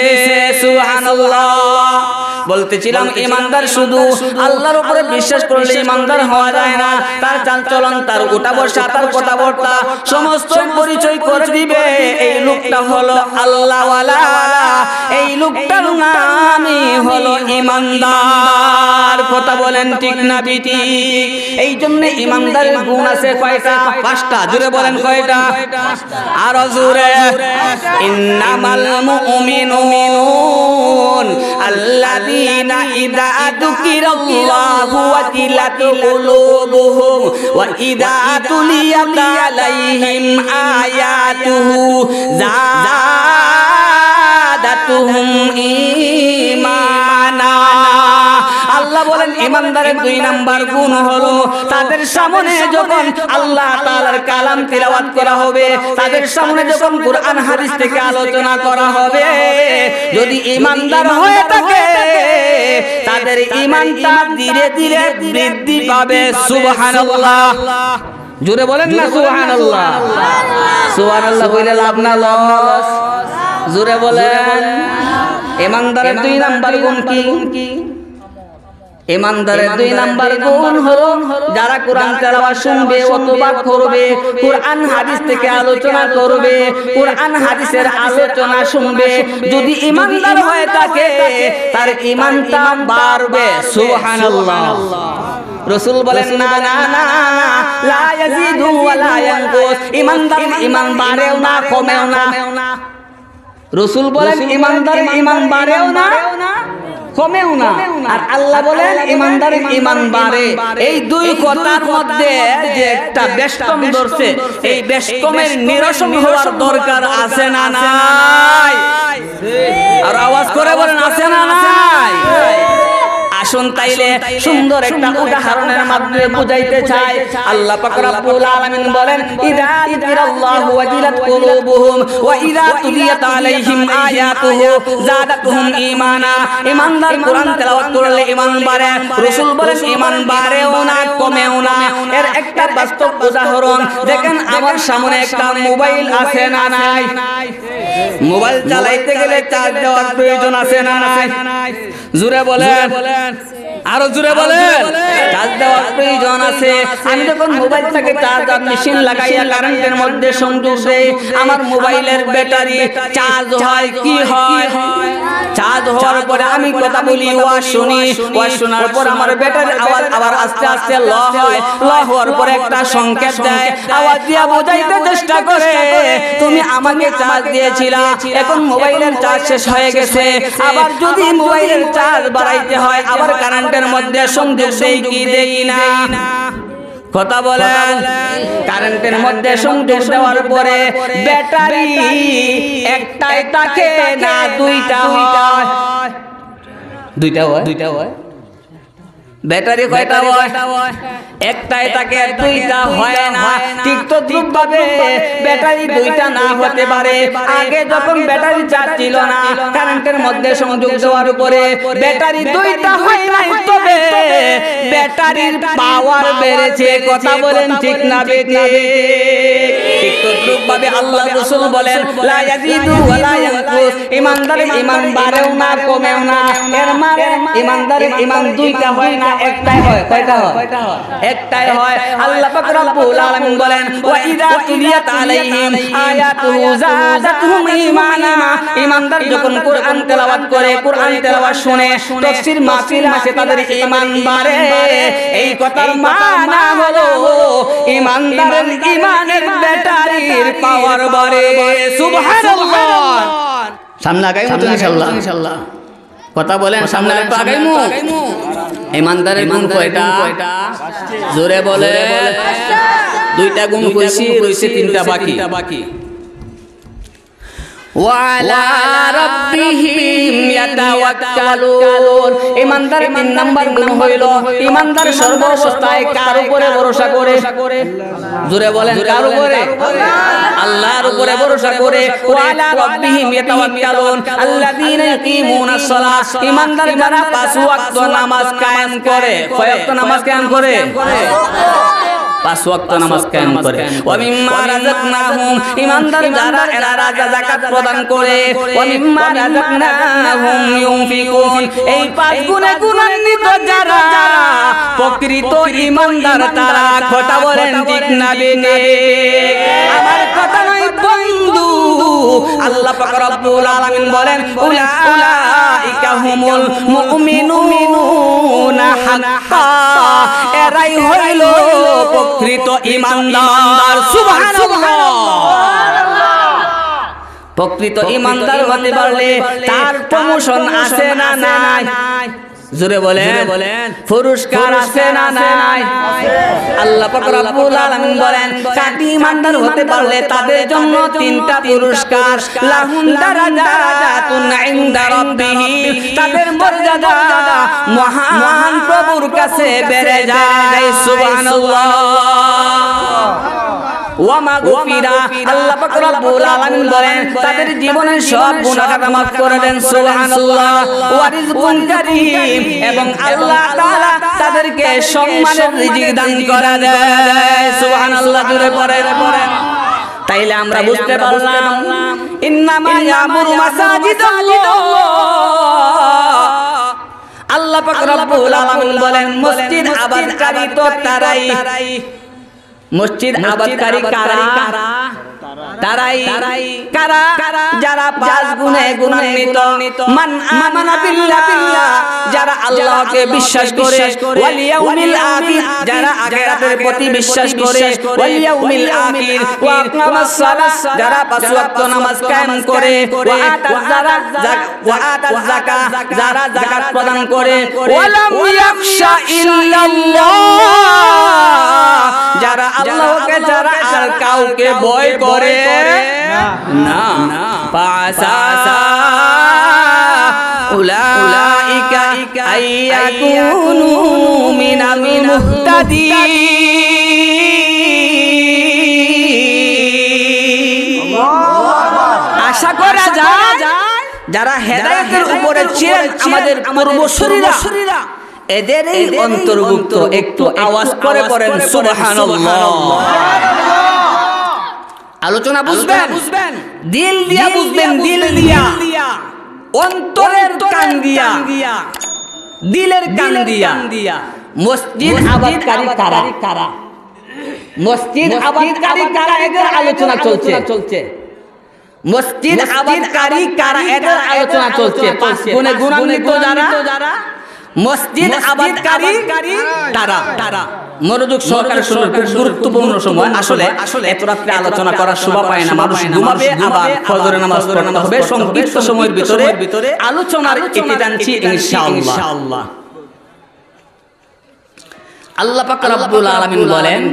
সুবহানাল্লাহ। বলতেছিলাম ইমানদার শুধু আল্লাহর উপরে বিশ্বাস করলে ইমানদার হওয়া যায় না, তার চালচলন, তার উঠা বসা, তার কথাবার্তা সমস্ত পরিচয় করে দিবে এই লোকটা হলো আল্লাহওয়ালা, এই লোকটার নামই হলো ইমানদার। কথা বলেন ঠিক না বিটি? এই জন্য ইমানদারের গুণ আছে কয়টা? পাঁচটা। জোরে বলেন কয়টা? আরো জোরে। ইন্নামাল মুমিনুন আল্লাযীনা ইযা যুকিরাল্লাহু ওয়াজিলাত কুলুবুহুম ওয়া ইযা তুলিয়াত আলাইহিম আয়াতুহু যাদাতুহুম ঈমানা। আল্লাহ বলেন ইমানদারের দুই নাম্বার গুণ হলো তাদের সামনে যখন আল্লাহ তাআলার কালাম তিলাওয়াত করা হবে, তাদের সামনে যখন কুরআন হাদিস থেকে আলোচনা করা হবে, যদি ইমানদার হয়ে থাকে তাদের ঈমানটা ধীরে ধীরে বৃদ্ধি পাবে। সুবহানাল্লাহ। জোরে বলেন না সুবহানাল্লাহ। সুবহানাল্লাহ বলে লাভ না লস? জোরে বলেন। ইমানদারের দুই নাম্বার গুণ কি? ইমানদারের দুই নাম্বার গুণ হলো যারা কোরআন তেলাওয়াত শুনবে অথবা করবে, কোরআন হাদিস থেকে আলোচনা করবে, কোরআন হাদিসের আলোচনা শুনবে, যদি ইমানদার হয়ে থাকে তার ঈমানটা বাড়বে। সুবহানাল্লাহ। রাসূল বলেন না না না লা ইয়াজিদু ওয়া লা ইয়ানকুস, ইমানদার ঈমান বাড়েও না কমেও না। রাসূল বলেন ইমানদারের ঈমান বাড়েও না কমেও না, আর আল্লাহ বলেন ইমানদারের ঈমান বাড়ে। এই দুই কথার মধ্যে যে একটা বেষ্টম ধরছে, এই বেষ্টমের নিরসন হওয়ার দরকার আছে না নাই? আর আওয়াজ করে বলেন আছে না নাই? আসুন তাইলে সুন্দর একটা উদাহরণের মাধ্যমে বুঝাইতে চাই। আল্লাহ পাক রব্বুল আলামিন বলেন ইযা যিকিরাল্লাহু ওয়াজিলাত কুলুবুহুম ওয়া ইযা তুলিয়াত আলাইহিম আয়াতুহু যাদাতুহুম ঈমানা। ইমানদার কোরআন তেলাওয়াত করলে ঈমান বাড়ে। রাসূল বলেন ঈমান বাড়েও না কমেও না। এর একটা বাস্তব উদাহরণ দেখেন, আমার সামনে একটা মোবাইল আছে না নাই? মোবাইল চালাইতে গেলে চার্জ দেওয়ার প্রয়োজন আছে না নাই? জোরে বলেন, আরো জোরে বলেন। চার্জ দেওয়ার প্রয়োজন আছে। আমি যখন মোবাইলটাকে চার্জার মেশিন লাগাইয়া কারেন্টের মধ্যে সংযোগ দেই, আমার মোবাইলের ব্যাটারি চার্জ হয়। কি হয়? চার্জ হওয়ার পরে আমি কথা বলি, ওয়াজ শুনি, ওয়াজ শোনার পর আমার ব্যাটারি আওয়াজ আবার আস্তে আস্তে ল হয়, ল হওয়ার পরে একটা সংকেত দেয়, আওয়াজ দিয়া বোঝাইতে চেষ্টা করে তুমি আমাকে চার্জ দিয়েছিলা, এখন মোবাইলের চার্জ শেষ হয়ে গেছে। আবার যদি মোবাইলের চার্জ বাড়াইতে হয়, আবার কারেন্টের মধ্যে সংযোগ দেই কি দেই না? কথা বলেন। কারেন্টের মধ্যে সংযোগ দেওয়ার পরে ব্যাটারি একটাই থাকে না দুইটা হয়? দুইটা হয়। ব্যাটারি কয়টা হয়? একটাই থাকে, দুইটা হয় না। ঠিক তদ্রূপভাবে ব্যাটারি দুইটা না হতে পারে। আগে যখন ব্যাটারি চার্জ ছিল না, কারেন্টের মধ্যে সংযোগ দেওয়ার উপরে ব্যাটারি দুইটা হয় নাই, তবে ব্যাটারির পাওয়ার বেড়েছে। কথা বলেন ঠিক না বেঠিক? ঠিক তদ্রূপভাবে আল্লাহ রাসূল বলেন লা ইয়াজিদু ওয়া লা ইয়ানকুস, ইমানদারের ঈমান বাড়েও না কমেও না। এর মানে ইমানদারের ঈমান দুইটা হয় না, একটাই হয়। কয়টা হয়? একটাই হয়। আল্লাহ পাক রব্বুল আলামিন বলেন ওয়া ইযা তুলিয়াত আলাইহিম আয়াতুহু যাদাতুহুম ঈমানা। ঈমানদার যখন কোরআন তেলাওয়াত করে, কোরআন তেলাওয়াত শুনে, তাফসীর মাহফিল আসে, তাদের ঈমান বাড়ে। এই কথার মানে হলো ঈমানদারের ঈমানের ব্যাটারি ব্যাটারির পাওয়ার বাড়ে সুবহানাল্লাহ সামনে আগাইমু তো ইনশাআল্লাহ কথা বলেন সামনে একটু আগাইমু ইমানদারের গুণ কয়টা জোরে বলে দুইটা গুণ কইছি রইছে তিনটা বাকি ওয়ালা রাব্বিহিম ইয়াতাওয়াক্কালুন ইমানদার তিন নাম্বার গুণ হইল ইমানদার সর্ব অবস্থায় কার উপরে ভরসা করে জোরে বলেন কার উপরে আল্লাহর উপরে ভরসা করে ওয়ালা রাব্বিহিম ইয়াতাওয়াক্কালুন আল্লাযীনা ইয়াকিমুনাস সালাহ ইমানদার যারা পাঁচ ওয়াক্ত নামাজ কায়েম করে কয় ওয়াক্ত নামাজ কায়েম করে পাঁচ ওয়াক্ত নামাজ কায়েম করে ওয়া মিম্মা রাযাকনাহুম ইমানদার যারা এরা যাকাত প্রদান করে ওয়া মিম্মা রাযাকনাহুম ইউনফিকুন এই পাঁচ গুণে গুণান্বিত যারা প্রকৃত ইমানদার তারা কথা বলেন ঠিক না বেঠিক আমার কথা নয় বন্ধু আল্লাহ পাক রব্বুল আলামিন বলেন উলাইকা হুমুল মুমিনুনা হাক্কা এরাই হইল প্রকৃত ইমানদার সুবহানাল্লাহ প্রকৃত ইমানদার হতে পারলে তার প্রমোশন আছে না নাই জোরে বলেন পুরস্কার আছে না নাই আল্লাহ পাক রব্বুল আলামিন বলেন খাঁটি ইমানদার হতে পারলে তাদের জন্য তিনটা পুরস্কার লাহুম দারাজাতুন ইনদা রাব্বিহিম তাদের মর্যাদা মহান প্রভুর কাছে বেড়ে যায় সুবহানাল্লাহ ওয়া মাগফিরা আল্লাহ পাক রব্বুল আলামিন বলেন তাদের জীবনের সব গুনাহ মাফ করে দেন সুবহানাল্লাহ ওয়া রিজকুন কারীম এবং আল্লাহ তাআলা তাদেরকে সম্মানের রিজিক দান করে দেয় সুবহানাল্লাহ জোরে পড়েন তাইলে আমরা বুঝতে পারলাম ইন্নামা ইয়ামুরু মাসাজিদাল্লাহ আল্লাহ পাক রব্বুল আলামিন বলেন মসজিদ আবাদকারী তো তারাই মসজিদ আবাদকারী তারাই যারা পাঁচ গুণে গুণান্বিত মান আমানা বিল্লাহ যারা আল্লাহকে বিশ্বাস করে ওয়াল ইয়াউমিল আখির যারা আখিরাতের প্রতি বিশ্বাস করে ওয়াল ইয়াউমিল আখির ওয়া আকামাস সালাহ যারা পাঁচ ওয়াক্ত নামাজ কায়েম করে ওয়া আতাজ যাকাত যারা যাকাত প্রদান করে ওয়ালাম ইয়াখশা ইল্লাল্লাহ যারা আল্লাহকে ছাড়া আর কাউকে ভয় করে না পাসা উলাইকা আইয়াকুনু মিনাল মুহতাদিন আশা করা যায় যারা হেদায়েতের উপরে ছিলেন আমাদের পূর্বসূরীরা এদের এই অন্তর্ভুক্ত একটু আওয়াজ করে পড়েন সুবহানাল্লাহ আলোচনা বুঝবেন দিল দিয়া বুঝবেন দিল দিয়া অন্তরের কান দিয়া দিলের কান দিয়া মসজিদ আবাদকারী কারা মসজিদ আবাদকারী কারা এদের আলোচনা চলছে মসজিদ আবাদকারী কারা এদের আলোচনা চলছে পাঁচ গুণে গুণান্বিত যারা মসজিদ আবাদকারী তারা মনোযোগ সহকারে শুনুন খুব গুরুত্বপূর্ণ সময় আসলে এত রাত্রে আলোচনা করার শোভা পায় না মানুষ ঘুমাবে আবার ফজরের নামাজ পড়তে হবে সংক্ষিপ্ত সময়ের ভিতরে আলোচনার ইতি টানছি ইনশাআল্লাহ আল্লাহ পাক রব্বুল আলামিন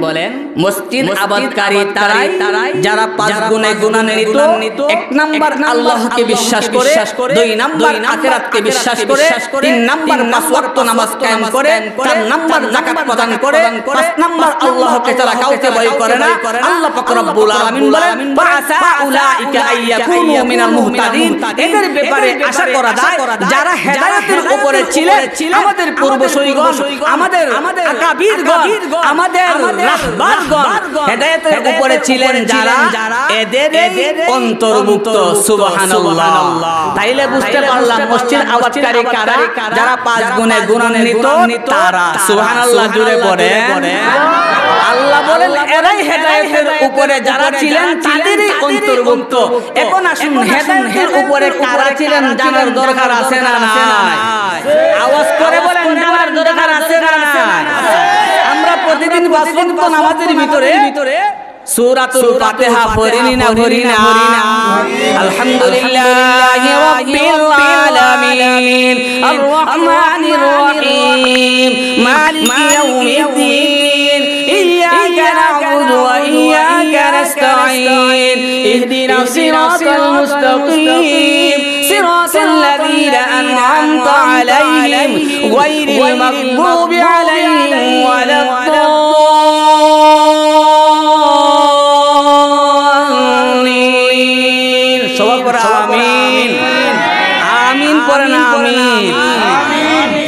বলেন মসজিদ আবাদকারী তারাই যারা পাঁচ গুণে গুণান্বিত এক নাম্বার আল্লাহকে বিশ্বাস করে দুই নাম্বার আখিরাতকে বিশ্বাস করে তিন নাম্বার পাঁচ ওয়াক্ত নামাজ কায়েম করে চার নাম্বার যাকাত প্রদান করে পাঁচ নাম্বার আল্লাহকে ছাড়া কাউকে ভয় করে না আল্লাহ পাক রব্বুল আলামিন বলেন ফাসা উলাইকা আইয়াকুনু মিনাল মুহতাদিন এদের ব্যাপারে আশা করা যায় যারা হেদায়েতের উপরে ছিলেন আমাদের পূর্বসূরীগণ আমাদের আমাদের রাহবারগণ হেদায়েতের উপরে ছিলেন যারা এদের অন্তর্ভুক্ত সুবহানাল্লাহ তাইলে বুঝতে পারলাম মসজিদ আবাদকারী কারা যারা পাঁচ গুণে গুণান্বিত তারা সুবহানাল্লাহ জুড়ে পড়ে আল্লাহ বলেন এরাই হেদায়েতের উপরে যারা ছিলেন তাদেরই অন্তর্ভুক্ত এখন আসুন হেদায়েতের উপরে কারা ছিলেন জানার দরকার আছে না নাই আওয়াজ করে বলেন জানার দরকার আছে না নাই আমরা প্রতিদিন পাঁচ ওয়াক্ত নামাজের ভিতরে সূরাতুল ফাতিহা পড়িনি না আলহামদুলিল্লাহি রাব্বিল আলামিন আর রহমানির রহিম মালিকি ইয়াউমিদ্দিন ইয়্যাকা না'বুদু ওয়া ইয়্যাকা নাস্তাঈন ইহদিনাস সিরাতাল মুস্তাকিম সিরাতাল লাযীনা আন'আমতা আলাইহিম গায়রিল মাগদুবি আলাইহিম ওয়ালাদ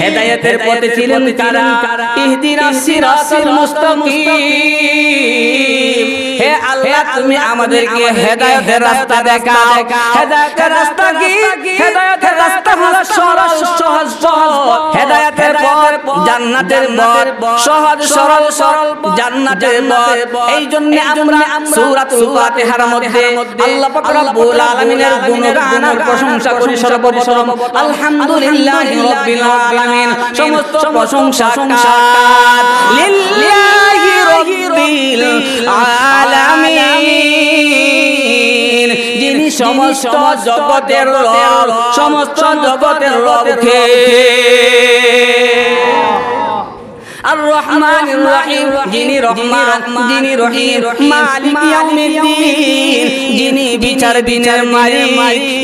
হেদায়েতের পথে ছিলেন কারা? ইহদিনাস সিরাতাল মুস্তাকিম। হে আল্লাহ তুমি আমাদেরকে হেদায়েতের রাস্তা দেখাও। হেদায়েতের রাস্তা কি? হেদায়েতের রাস্তা হলো সরল সহজ পথ। হেদায়েতের পথ জান্নাতের পথ, সহজ সরল জান্নাতের পথ। এইজন্য আমরা সূরাতুল ফাতিহার মধ্যে আল্লাহ পাক রব্বুল আলামিনের গুণগান আর প্রশংসা করি সর্বপ্রথম আলহামদুলিল্লাহি রাব্বিল আলামিন। সমস্ত প্রশংসা কার? লিল্লাহি রাব্বিল আলামিন, যিনি সমস্ত জগতের রব, সমস্ত জগতের রবকে। আর রহমানির রহিম, যিনি রহমান, যিনি রহিম। মালিক ইয়াউমিদ্দিন, যিনি বিচার দিনের মালিক,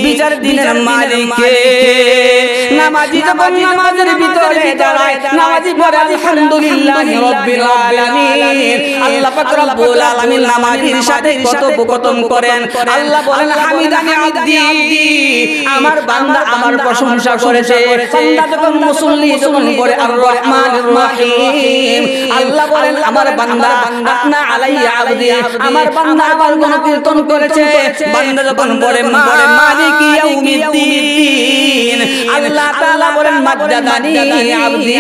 বিচার দিনের মালিক। নামাজি যখন নামাজের ভিতরে দাঁড়ায়, নামাজি পড়ে আলহামদুলিল্লাহি রাব্বিল আলামিন। আল্লাহ পাক রব্বুল আলামিন নামাজীর সাথে কথোপকথন করেন। আল্লাহ বলেন হামিদানি আবদি, আমার বান্দা আমার প্রশংসা করেছে। বান্দা যখন মুসল্লি যখন করে আর রহমানির রহিম, আল্লাহ বলেন আমার বান্দা আপনা আলাইয়া আবদি, আমার বান্দা আমার গুণকীর্তন করেছে। বান্দা যখন বলে মালিক ইয়াউমিদ্দিন, আল্লাহ তাআলা বলেন মাজ্জাদানি আবদি,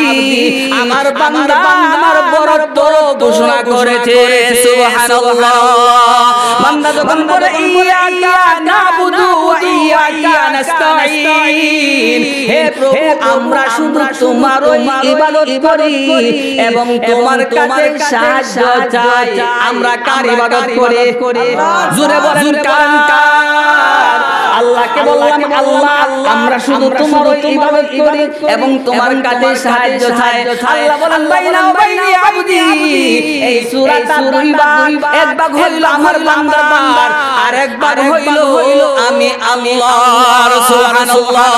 আমার বান্দা আমার বরত্ব ঘোষণা করেছে। সুবহানাল্লাহ। বান্দা যখন বলে ইয়াকা নাবুদু ওয়া ইয়াকা নাস্তাঈন, হে প্রভু আমরা শুধু তোমারই ইবাদত করি এবং তোমার কাছে সাহায্য চাই। আমরা কার ইবাদত করি? জোরে বলেন কার? আল্লাহকে বললাম আল্লাহ আমরা শুধু তোমারই ইবাদত করি এবং তোমার কাছে সাহায্য চাই। আল্লাহ বলেন বাইনা ওয়া বাইনি আবদি, এই সূরাটা দুই ভাগ, এক ভাগ হইল আমার বান্দার আর এক ভাগ হইল আমি আল্লাহর। সুবহানাল্লাহ।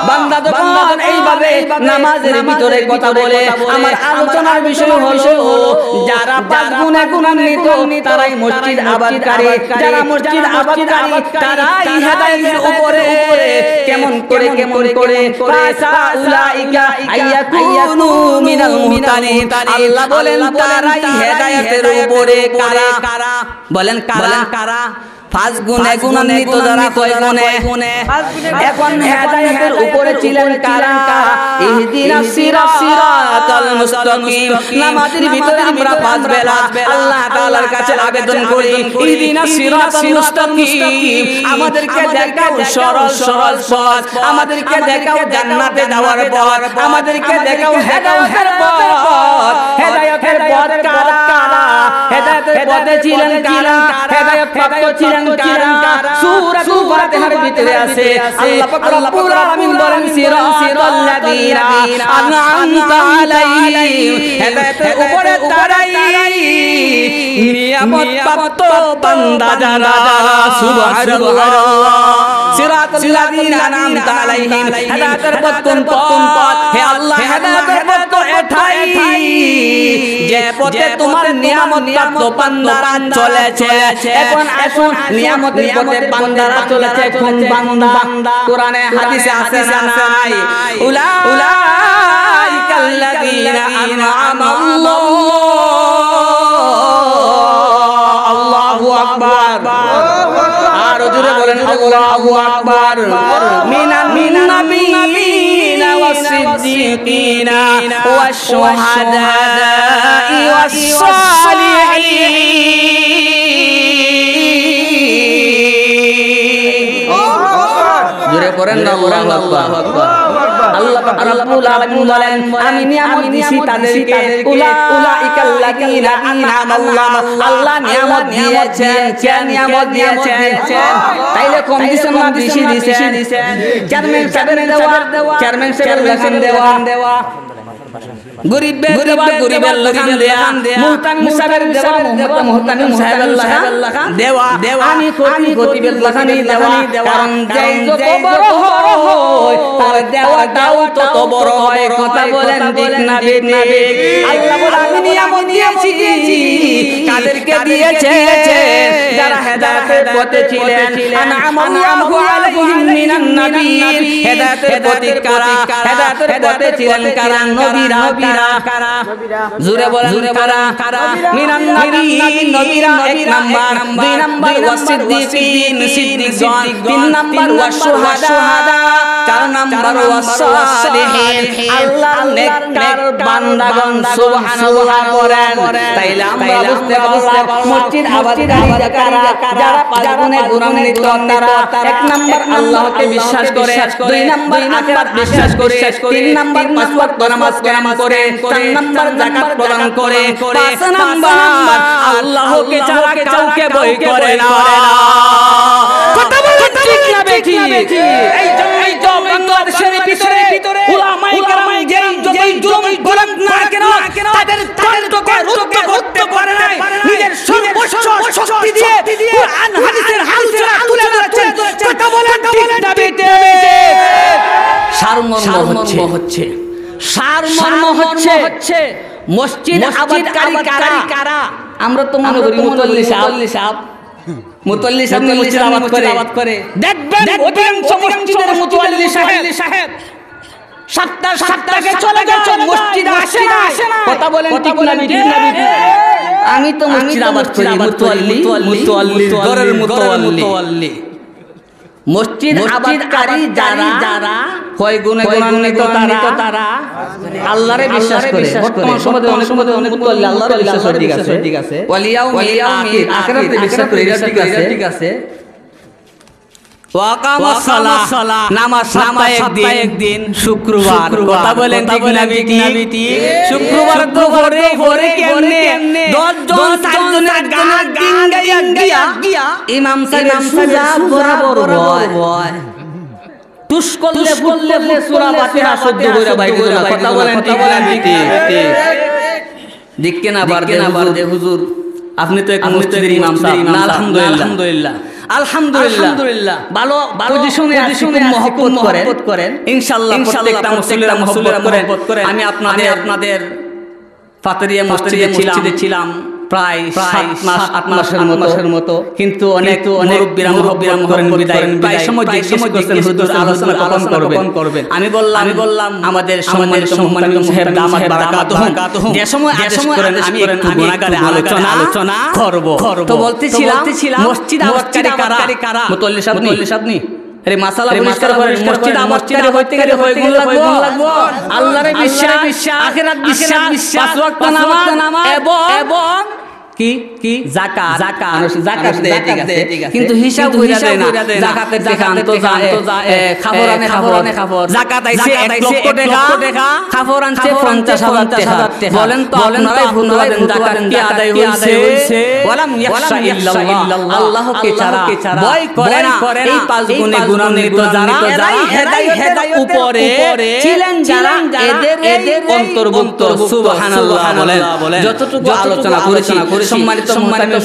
বান্দা যখন এইভাবে নামাজের ভিতরে কথা বলে, আমার আলোচনার বিষয় হলো যারা পাঁচ গুণে গুণান্বিত তারাই মসজিদ আবাদকারী। যারা মসজিদ আবাদকারী তারাই হেদায়েতের উপরে। কেমন করে ফাসাউলাইকা আইয়াকুনু মিনাল মুহতাদিন। আল্লাহ বলেন তারাই হেদায়েতের উপরে। কারা? বলেন কারা? পাঁচ গুণে গুণান্বিত যারা, কয় গুণে? এখন হেদায়েতের উপরে ছিলেন কারা? ইহদিনাস সিরাতাল মুস্তাকিম। নামাজের ভিতরে আমরা পাঁচ বেলা আল্লাহ তাআলার কাছে আবেদন করি ইহদিনাস সিরাতাল মুস্তাকিম, আমাদেরকে দেখাও সরল পথ, আমাদেরকে দেখাও জান্নাতে যাওয়ার পথ, আমাদেরকে দেখাও হেদায়েতের পথ। হেদায়েতের পথ কারা? হেদায়েতের পথে ছিলেন কারা? হেদায়েত প্রাপ্ত ছিলেন কারা? সূরাতুল ফাতিহার ভিতরে আছে আল্লাহ পাক রব্বুল আলামিন বলেন সিরাতাল লাযীনা আন'আমতা আলাইহিম, হেদায়েতের উপরে তারাই নিয়ামত প্রাপ্ত বান্দা যারা। সুবহানাল্লাহ। সিরাতাল লাযীনা আন'আমতা আলাইহিম, হেদায়েতের পথ কোন পথ? হে আল্লাহ হেদায়েতের পথ তো এটাই যে পথে তোমার নিয়ামত প্রাপ্ত বান্দারা চলেছে। এখন নিয়ামতের পথে বান্দারা চলেছে। কোন বান্দা? কোরআনে হাদিসে আছে না নাই? উলাইকাল্লাযীনা আন'আমাল্লাহু, আল্লাহু আকবার। আর জোরে বলেন আল্লাহু আকবার। মিনান নাবিয়িনা ওয়াস-সিদ্দীকিনা ওয়াশ-শুহাদা'i ওয়াস-সালিহিন। জোরে পড়েন না আল্লাহু আকবার। আল্লাহ রাব্বুল আলামিন বলেন আমি নিয়ামত দিয়েছি তাদেরকে উলাইকাল্লাযীনা আনআমাল্লাহ আল্লাহ নিয়ামত দিয়েছেন কে নিয়ামত দিয়েছেন তাইলে কম দিছেন না বেশি দিছেন চেয়ারম্যান সাহেবের দেওয়া চেয়ারম্যান সাহেবের লেখান দেওয়া গরিবের লেখান মুহতামিম সাহেবের দেওয়া মুহতামিম সাহেবের লেখান দেওয়া আমি খতিবের লেখান দেওয়া কারণ যেই যত বড় হয় তার দেওয়াটাও তত বড় হয় কথা বলেন ঠিক না ঠিক আল্লাহ বলে আমি নিয়ামত দিয়েছি কাদেরকে দিয়েছে যারা হেদায়েতের পথে ছিলেন আনআমাল্লাহু আলাইহিম মিনান নাবিয়্যিন হেদায়েতের পথে কারা হেদায়েতের পথে ছিলেন কারা নবীরা জোরে বলেন কারা মিনান নাবিয়্যিন নবীরা এক নাম্বার দুই নাম্বার ওয়াসিদ্দিকিন সিদ্দিকগণ তিন নাম্বার ওয়াশুহাদা চার নাম্বার ওয়াসালিহিন আল্লাহর নেককার বান্দাগণ সুবহানাল্লাহ করেন তাইলে আমরা বুঝতে পারলাম মসজিদ আবাদকারী যারা পাঁচ গুণে গুণান্বিত তারা এক নাম্বার আল্লাহকে বিশ্বাস করে দুই নাম্বার আখিরাত বিশ্বাস করে তিন নাম্বার পাঁচ ওয়াক্ত নামাজ কায়েম করে চার নাম্বার যাকাত প্রদান করে পাঁচ নাম্বার আল্লাহকে ছাড়া কাউকে ভয় করে না কথা বলেন ঠিক না বেঠি এই যে বাংলাদেশের ভিতরে উলামায়ে কেরাম যেই জুলুম বলেন না কেন তাদের তন্ত্রকে রুদ্ধ করতে পারে নাই নিজের সর্বস্ব শক্তি দিয়ে কুরআন হাদিসের আলোচনা তুলে ধরেছেন কথা বলেন ঠিক না বেঠি সারমর্ম হচ্ছে মসজিদ আবাদকারী কারা আমরা তো মনে করি মুতল্লি সাহেব মসজিদ আবাদ করে দেখবেন অধিকাংশ মসজিদের মুতল্লি সাহেব সাতটাকে চলে গেছেন মসজিদে আসে না কথা বলেন ঠিক না আমি তো মসজিদ আবাদ করি মুতল্লি ঘরের মুতল্লি মসজিদ আবাদকারী যারা হয় গুণে গুণান্বিত তারা আল্লাহরে বিশ্বাস করে বর্তমান সমাজে অনেক মুতল্লি আল্লাহরে বিশ্বাস করে ঠিক আছে ওয়ালিয়াও আখিরাতে বিশ্বাস করে ঠিক আছে ওয়াকামাস সালাহ নামাজ সপ্তাহে একদিন শুক্রবার কথা বলেন ঠিক না বেটি শুক্রবার তো ভোরে কেমনে 10 জন 7 জনের গান গাইয়া ইমাম সাহেব সুজা বরাবর হয় তুস করলে সূরা ফাতিহা শুদ্ধ করে বাইরে না কথা বলেন ঠিক দেখকে না বারদে হুজুর আপনি তো এক মসজিদের ইমাম সাহেব না আলহামদুলিল্লাহ ভালো পজিশনে মহব্বত করেন ইনশাআল্লাহ প্রত্যেকটা মুসল্লিরা মহব্বত করেন আমি আপনাদের ফাতরিয়া মসজিদে ছিলাম প্রায় 7 মাসের মতো কিন্তু অনেক মুরব্বিরা করেন বিদায় প্রায় সময় জিজ্ঞেস করতেন হুজুর আলোচনা কখন করবেন আমি বললাম আমাদের সম্মানিত সাহেব দামাত বারাকাতুহু যে সময় আদেশ করেন আমি একটু গুনাহগারে আলোচনা করব তো বলতেছিলাম মসজিদ আবাদকারী কারা মুতল্লি সাহেব নি আরে মাসালা পরিষ্কার করেন মসজিদ আবাদকারী হইতে গেলে কয়গুণ লাগবে আল্লাহর বিশ্বাস আখিরাত বিশ্বাস পাঁচ ওয়াক্ত নামাজ এবং কি যাকাত দেয় ঠিক আছে কিন্তু হিসাব কইরা দেয় না যাকাতের টাকা আনতো যায় খাবার আনে যাকাত আইছে 1 লক্ষ টাকা খাবার আনছে 50,000 টাকা বলেন তো আপনারাই ভুলুয়া দেন যাকাত কি আদায় হইছে ওয়ালাম ইয়াখশা ইল্লাল্লাহ আল্লাহকে ছাড়া ভয় করে না এই পাঁচ গুণে গুণান্বিত যারা হেদায়েতের উপরে ছিলেন যারা এদের অন্তর্ভুক্ত সুবহানাল্লাহ বলেন যতটুকু আলোচনা করেছি সম্মানিত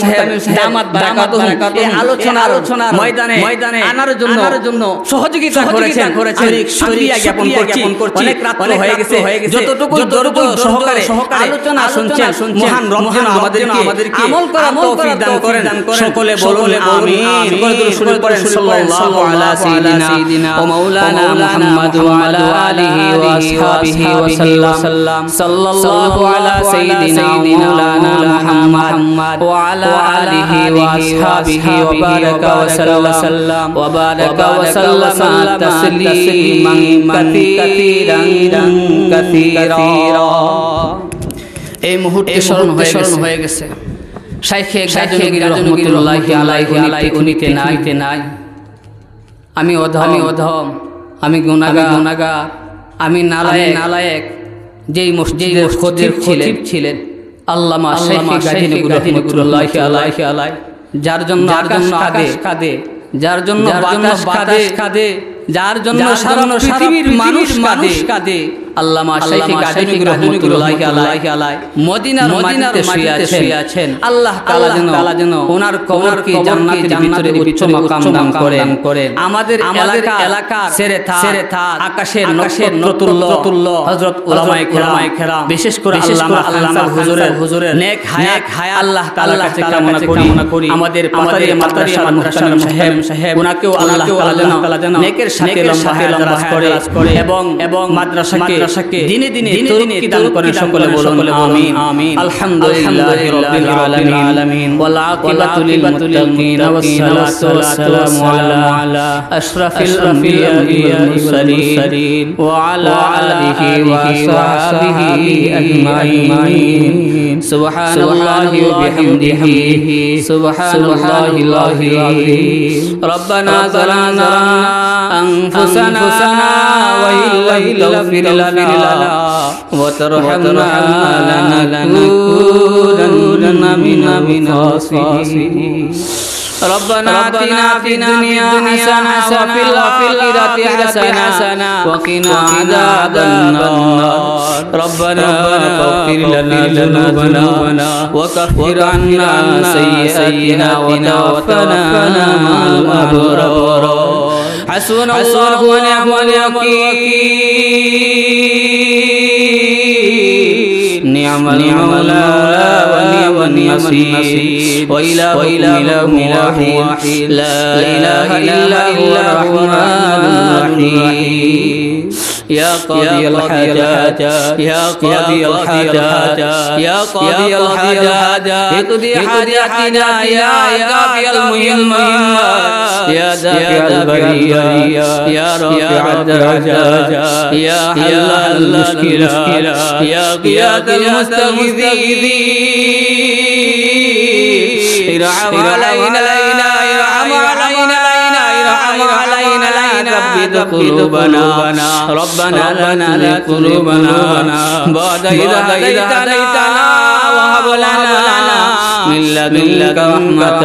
সাহেব দামাত বারাকাতুহু এই আলোচনার ময়দানে আনার জন্য সহযোগিতা করেছেন শুকরিয়া জ্ঞাপন করছি অনেক রাত হয়ে গেছে যতটুকু সহকারে আলোচনা শুনছেন মহান রব যেন আমাদেরকে আমল করার তৌফিক দান করেন সকলে বলুন আমিন করে শুরু করেন সাল্লাল্লাহু আলা সাইয়্যিদিনা ওয়া মাওলানা মুহাম্মদ ওয়া আলা আলিহি ওয়া আসহাবিহি ওয়া সাল্লাম সাল্লাল্লাহু আলা সাইয়্যিদিনা মাওলানা মুহাম্মদ وعلى آله وأصحابه وبارك وسلم تسليما كثيرا এই মুহূর্তে স্মরণ হয়ে গেছে শাইখে গাজনগীর রহমাতুল্লাহি আলাইহি উনিতে নাই আমি অধম আমি গুনাহগার আমি নালায়েক যেই মসজিদের খতিব ছিলেন আল্লামা শাইখ রাহমাতুল্লাহি আলাইহি, যার জন্য আকাশ কাঁদে, যার জন্য বাতাস কাঁদে, যার জন্য সারা পৃথিবীর মানুষ কাঁদে, আল্লামা শাইখ রাহমাতুল্লাহি আলাইহি মদিনার মাটিতে শুয়ে আছেন। আল্লাহ তাআলা যেন ওনার কবরকে জান্নাতের ভিতরে উচ্চ মাকাম দান করেন। আমাদের এলাকার সেরেথাত আকাশের নক্ষত্রতুল্য হযরত উলামায়ে কেরাম, বিশেষ করে আল্লামা হুজুরের নেক হায়াত আল্লাহ তাআলার কাছে কামনা করি। আমাদের পাতারি মাদ্রাসার মুহতারাম সাহেব ওনাকেও আল্লাহ তাআলা যেন নেকের সাথে লম্বা হায়াত করে এবং মাদ্রাসাকে দিনে তরুকি দান করেন। সকলে বলুন আমিন। আলহামদুলিল্লাহি রাব্বিল আলামিন ওয়াল আকিবাতু লিল মুত্তাকিন ওয়াসসালাতু ওয়াসসালামু আলা আশরাফিল আম্বিয়া ওয়াল মুরসালিন ওয়া আলা আলিহি ওয়া সাহবিহি আজমাইন। সুবহানাল্লাহি ওয়া বিহামদিহি সুবহানাল্লাহিল আযীম। রব্বানা যালামনা আনফুসানা ওয়া ইল্লাম তাগফির লানা ওয়া তারহামনা লানাকুনান্না মিনাল খাসিরিন। ربنا آتنا في الدنيا حسنة وفي الآخرة حسنة وقنا عذاب النار. ربنا اغفر لنا ذنوبنا وكفر عنا سيئاتنا وتوفنا مع الأبرار. حسبنا الله ونعم الوكيل، نعم المولى ونعم النصير، وإلهكم واحد لا إله إلا هو الرحمن الرحيم. يا قاضي الحاجات يا قاضي الحاجات يا قاضي الحاجات اقضي حاجاتنا يا قاضي المهمات يا دافع البرية يا رافع الدرجات يا حل المشكلة يا قياد المستغيثين. ارحم علينا ارحم علينا ارحم علينا ثبت قلوبنا ربنا لا تزغ قلوبنا بعد إذ هديتنا وهب لنا من لدنك رحمة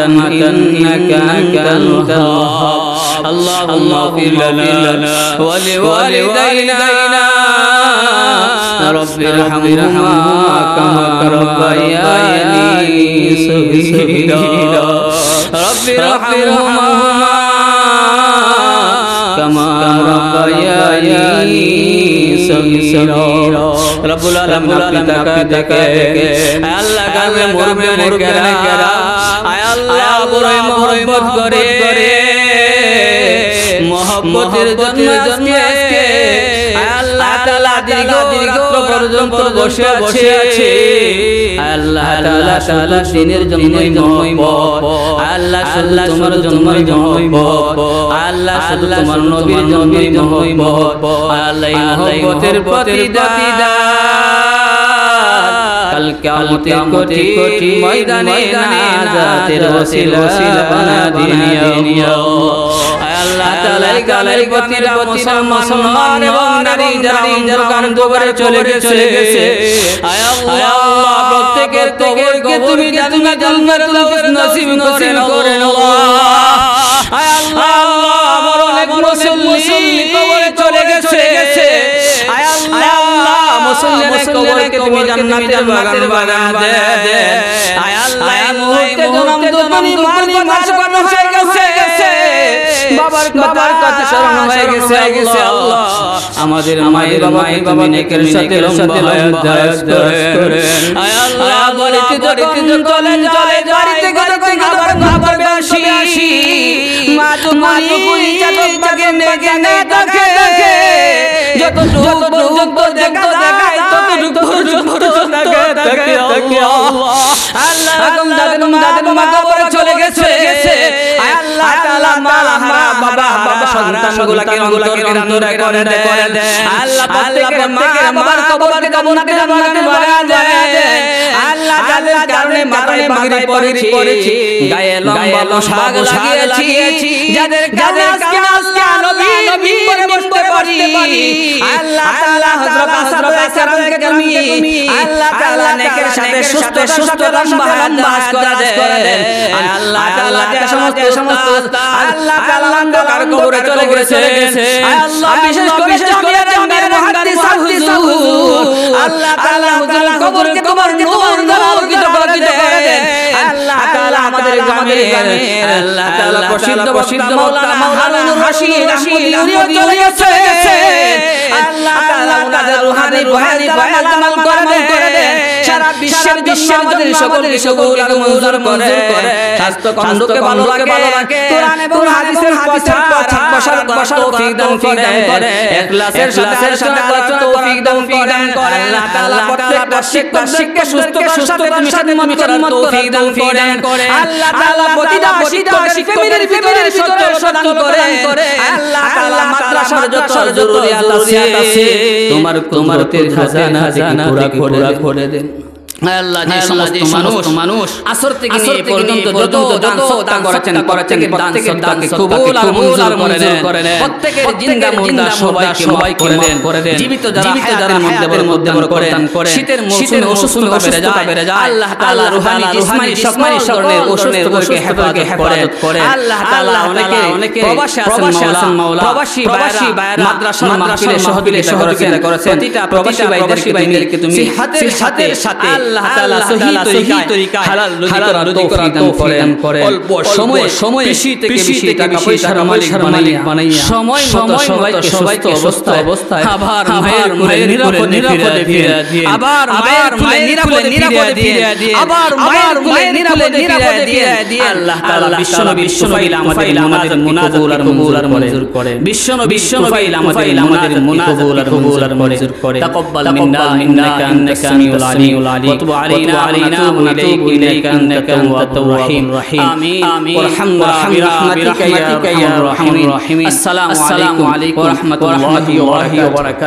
إنك أنت الوهاب. اللهم اغفر لنا ولوالدينا رب ارحمهما كما ربياني صغيرا. رب ارحمهما كما ربياني صغيرا. رب العالمين তাকে আল্লাহ কালে মরবে কেরা আয় আল্লাহ বড় মহব্বত করে মহব্বতের জন্য আজকে আল্লাহ তাআলা দীর্ঘ পর্যন্ত বসে আছে। আল্লাহ তাআলা দিনের জন্যই মহব্বত, আল্লাহ তোমার জন্যই মহব্বত, আল্লাহ তোমার নবীর জন্যই মহব্বত, আল্লাহ মহব্বতের প্রতিদান কাল কিয়ামতের কোটি ময়দানে নাজাতের ওসিলা বানা দিনিয়া। আল্লাহ তাআলা গালের প্রতিটা মুসলমান এবং নারী যারা অন্ধকার দুয়ারে চলে গেছে আয় আল্লাহ প্রত্যেকের কবরকে তুমি জান্নাতুল ফিরদাউস নসিব করেন আল্লাহ। আয় আল্লাহ আমার অনেক মুসল্লি কবরে চলে গেছে আয় আল্লাহ মুসল্লিদের কবরকে তুমি জান্নাতের বাগান বানা দে। আয় আল্লাহ এই মুহূর্তে জনম দুজনই মাস বানা হয়ে গেছে, বাবার কথা স্মরণ হয়ে গেছে আল্লাহ। আমাদের মায়ের বাবা নেকের সাথে লম্বা হায়াত করেন। আয় আল্লাহ বাড়িতে চলে বাড়িতে আবার বেশি মা তুমি চাঁদকে নেকে দেখে যত যুগ দেখায় তত যুগ দেখে আল্লাহ দাদু মা কবরে চলে গেছে। আল্লাহ তাআলা মারা বাবা সন্তানগুলোকে অন্তরে করে দে। আল্লাহ প্রত্যেকের মার কবরকে জান্নাতে বানা দে। আল্লাহ যাদের কারণে মাথায় পাগড়ি পরেছি, গায়ে লম্বা পোশাক লাগিয়েছি, যাদের কারণে আজকে নবী বসতে আল্লাহ তাআলা হযরত সাহাবায়ে কেরামকে তুমি আল্লাহ তাআলা নেকের সাথে সুস্থ লম্বা হায়াত করে দেন। আল্লাহ তাআলা যে সমস্ত আল্লাহ তাআলা অন্ধকার কবরে চলে গেছে, আল্লাহ বিশেষ করে জামিয়ার মুহাদ্দিস হুজুর আল্লাহ তাআলা হুজুরের কবরকে তোমার নূর দ্বারা আলোকিত করে দেন। আল্লাহ তাআলা আমাদের গ্রামে আল্লাহ তাআলা প্রসিদ্ধ মাওলানা হারুনুর রশিদ আহমদীও চলে গেছে। আল্লাহ তাআলা ওনাদের রুহানি বয়ান আমল করে দেন। সারা বিশ্বের আমাদের সকল আর মঞ্জুর করে। স্বাস্থ্য খণ্ডকে ভালো লাগে, কোরআন এবং হাদিসের পথে বসার তৌফিক দান করে, ইখলাসের সাথে আলোচনা তৌফিক দান করে। আল্লাহ তাআলা প্রত্যেকটা শিক্ষা সুস্থতার সাথে মিশন করার তৌফিক দান করে। আল্লাহ তাআলা প্রতিটা ফ্যামিলির ভিতরে সত্য দান করে। আল্লাহ তাআলা মাদ্রাসার যত জরুরিয়াত আছে তোমার কুদরতের খাজানা পুরা করে দেন। আল্লাহ যে সমস্ত মানুষ আসর থেকে নিয়ে পর্যন্ত যত দান সদকা করেছেন দান সদকাকে কবুল আর মঞ্জুর করে নেন। প্রত্যেকের জিন্দা মুর্দা সবাইকে মাফ করে দেন। জীবিত যারা মধ্যে প্রদান করে। শীতের মৌসুমে অসুস্থতা বেড়ে যায়, আল্লাহ তাআলা রুহানি জিসমানি সকল ধরনের অসুস্থতাকে হেফাজত করে। আল্লাহ তাআলা অনেকে প্রবাসী আছেন মাওলা, প্রবাসী ভাইরা মাদ্রাসার মাহফিলে সহযোগিতা করেছেন। প্রবাসী ভাইদেরকে তুমি সিহাতের সাথে আল্লাহ তাআলা সহি তরিকায় হালাল রুজি করার তৌফিক দান করে। অল্প সময়ে বেশি থেকে বেশি টাকা পয়সার মালিক বানাইয়া সময় মতো সবাইকে সুস্থ অবস্থায় আবার মায়ের নিরাপদে ফিরিয়ে দিয়ে, আবার মায়ের নিরাপদে ফিরিয়ে দিয়ে, আবার মায়ের নিরাপদে ফিরিয়ে দিয়ে। আল্লাহ তাআলা বিশ্বনবী আমাদের মুনাজাত কবুল আর মঞ্জুর করে। বিশ্বনবী আমাদের মুনাজাত কবুল আর মঞ্জুর করে। তাকাব্বাল মিন্না ইন্নাকা আনতাস সামিউল আলিম। وتب علينا ونتوب إليك أنك أنت التواب الرحيم آمين وارحمنا برحمتك يا أرحم الراحمين. السلام عليكم ورحمة الله وبركاته.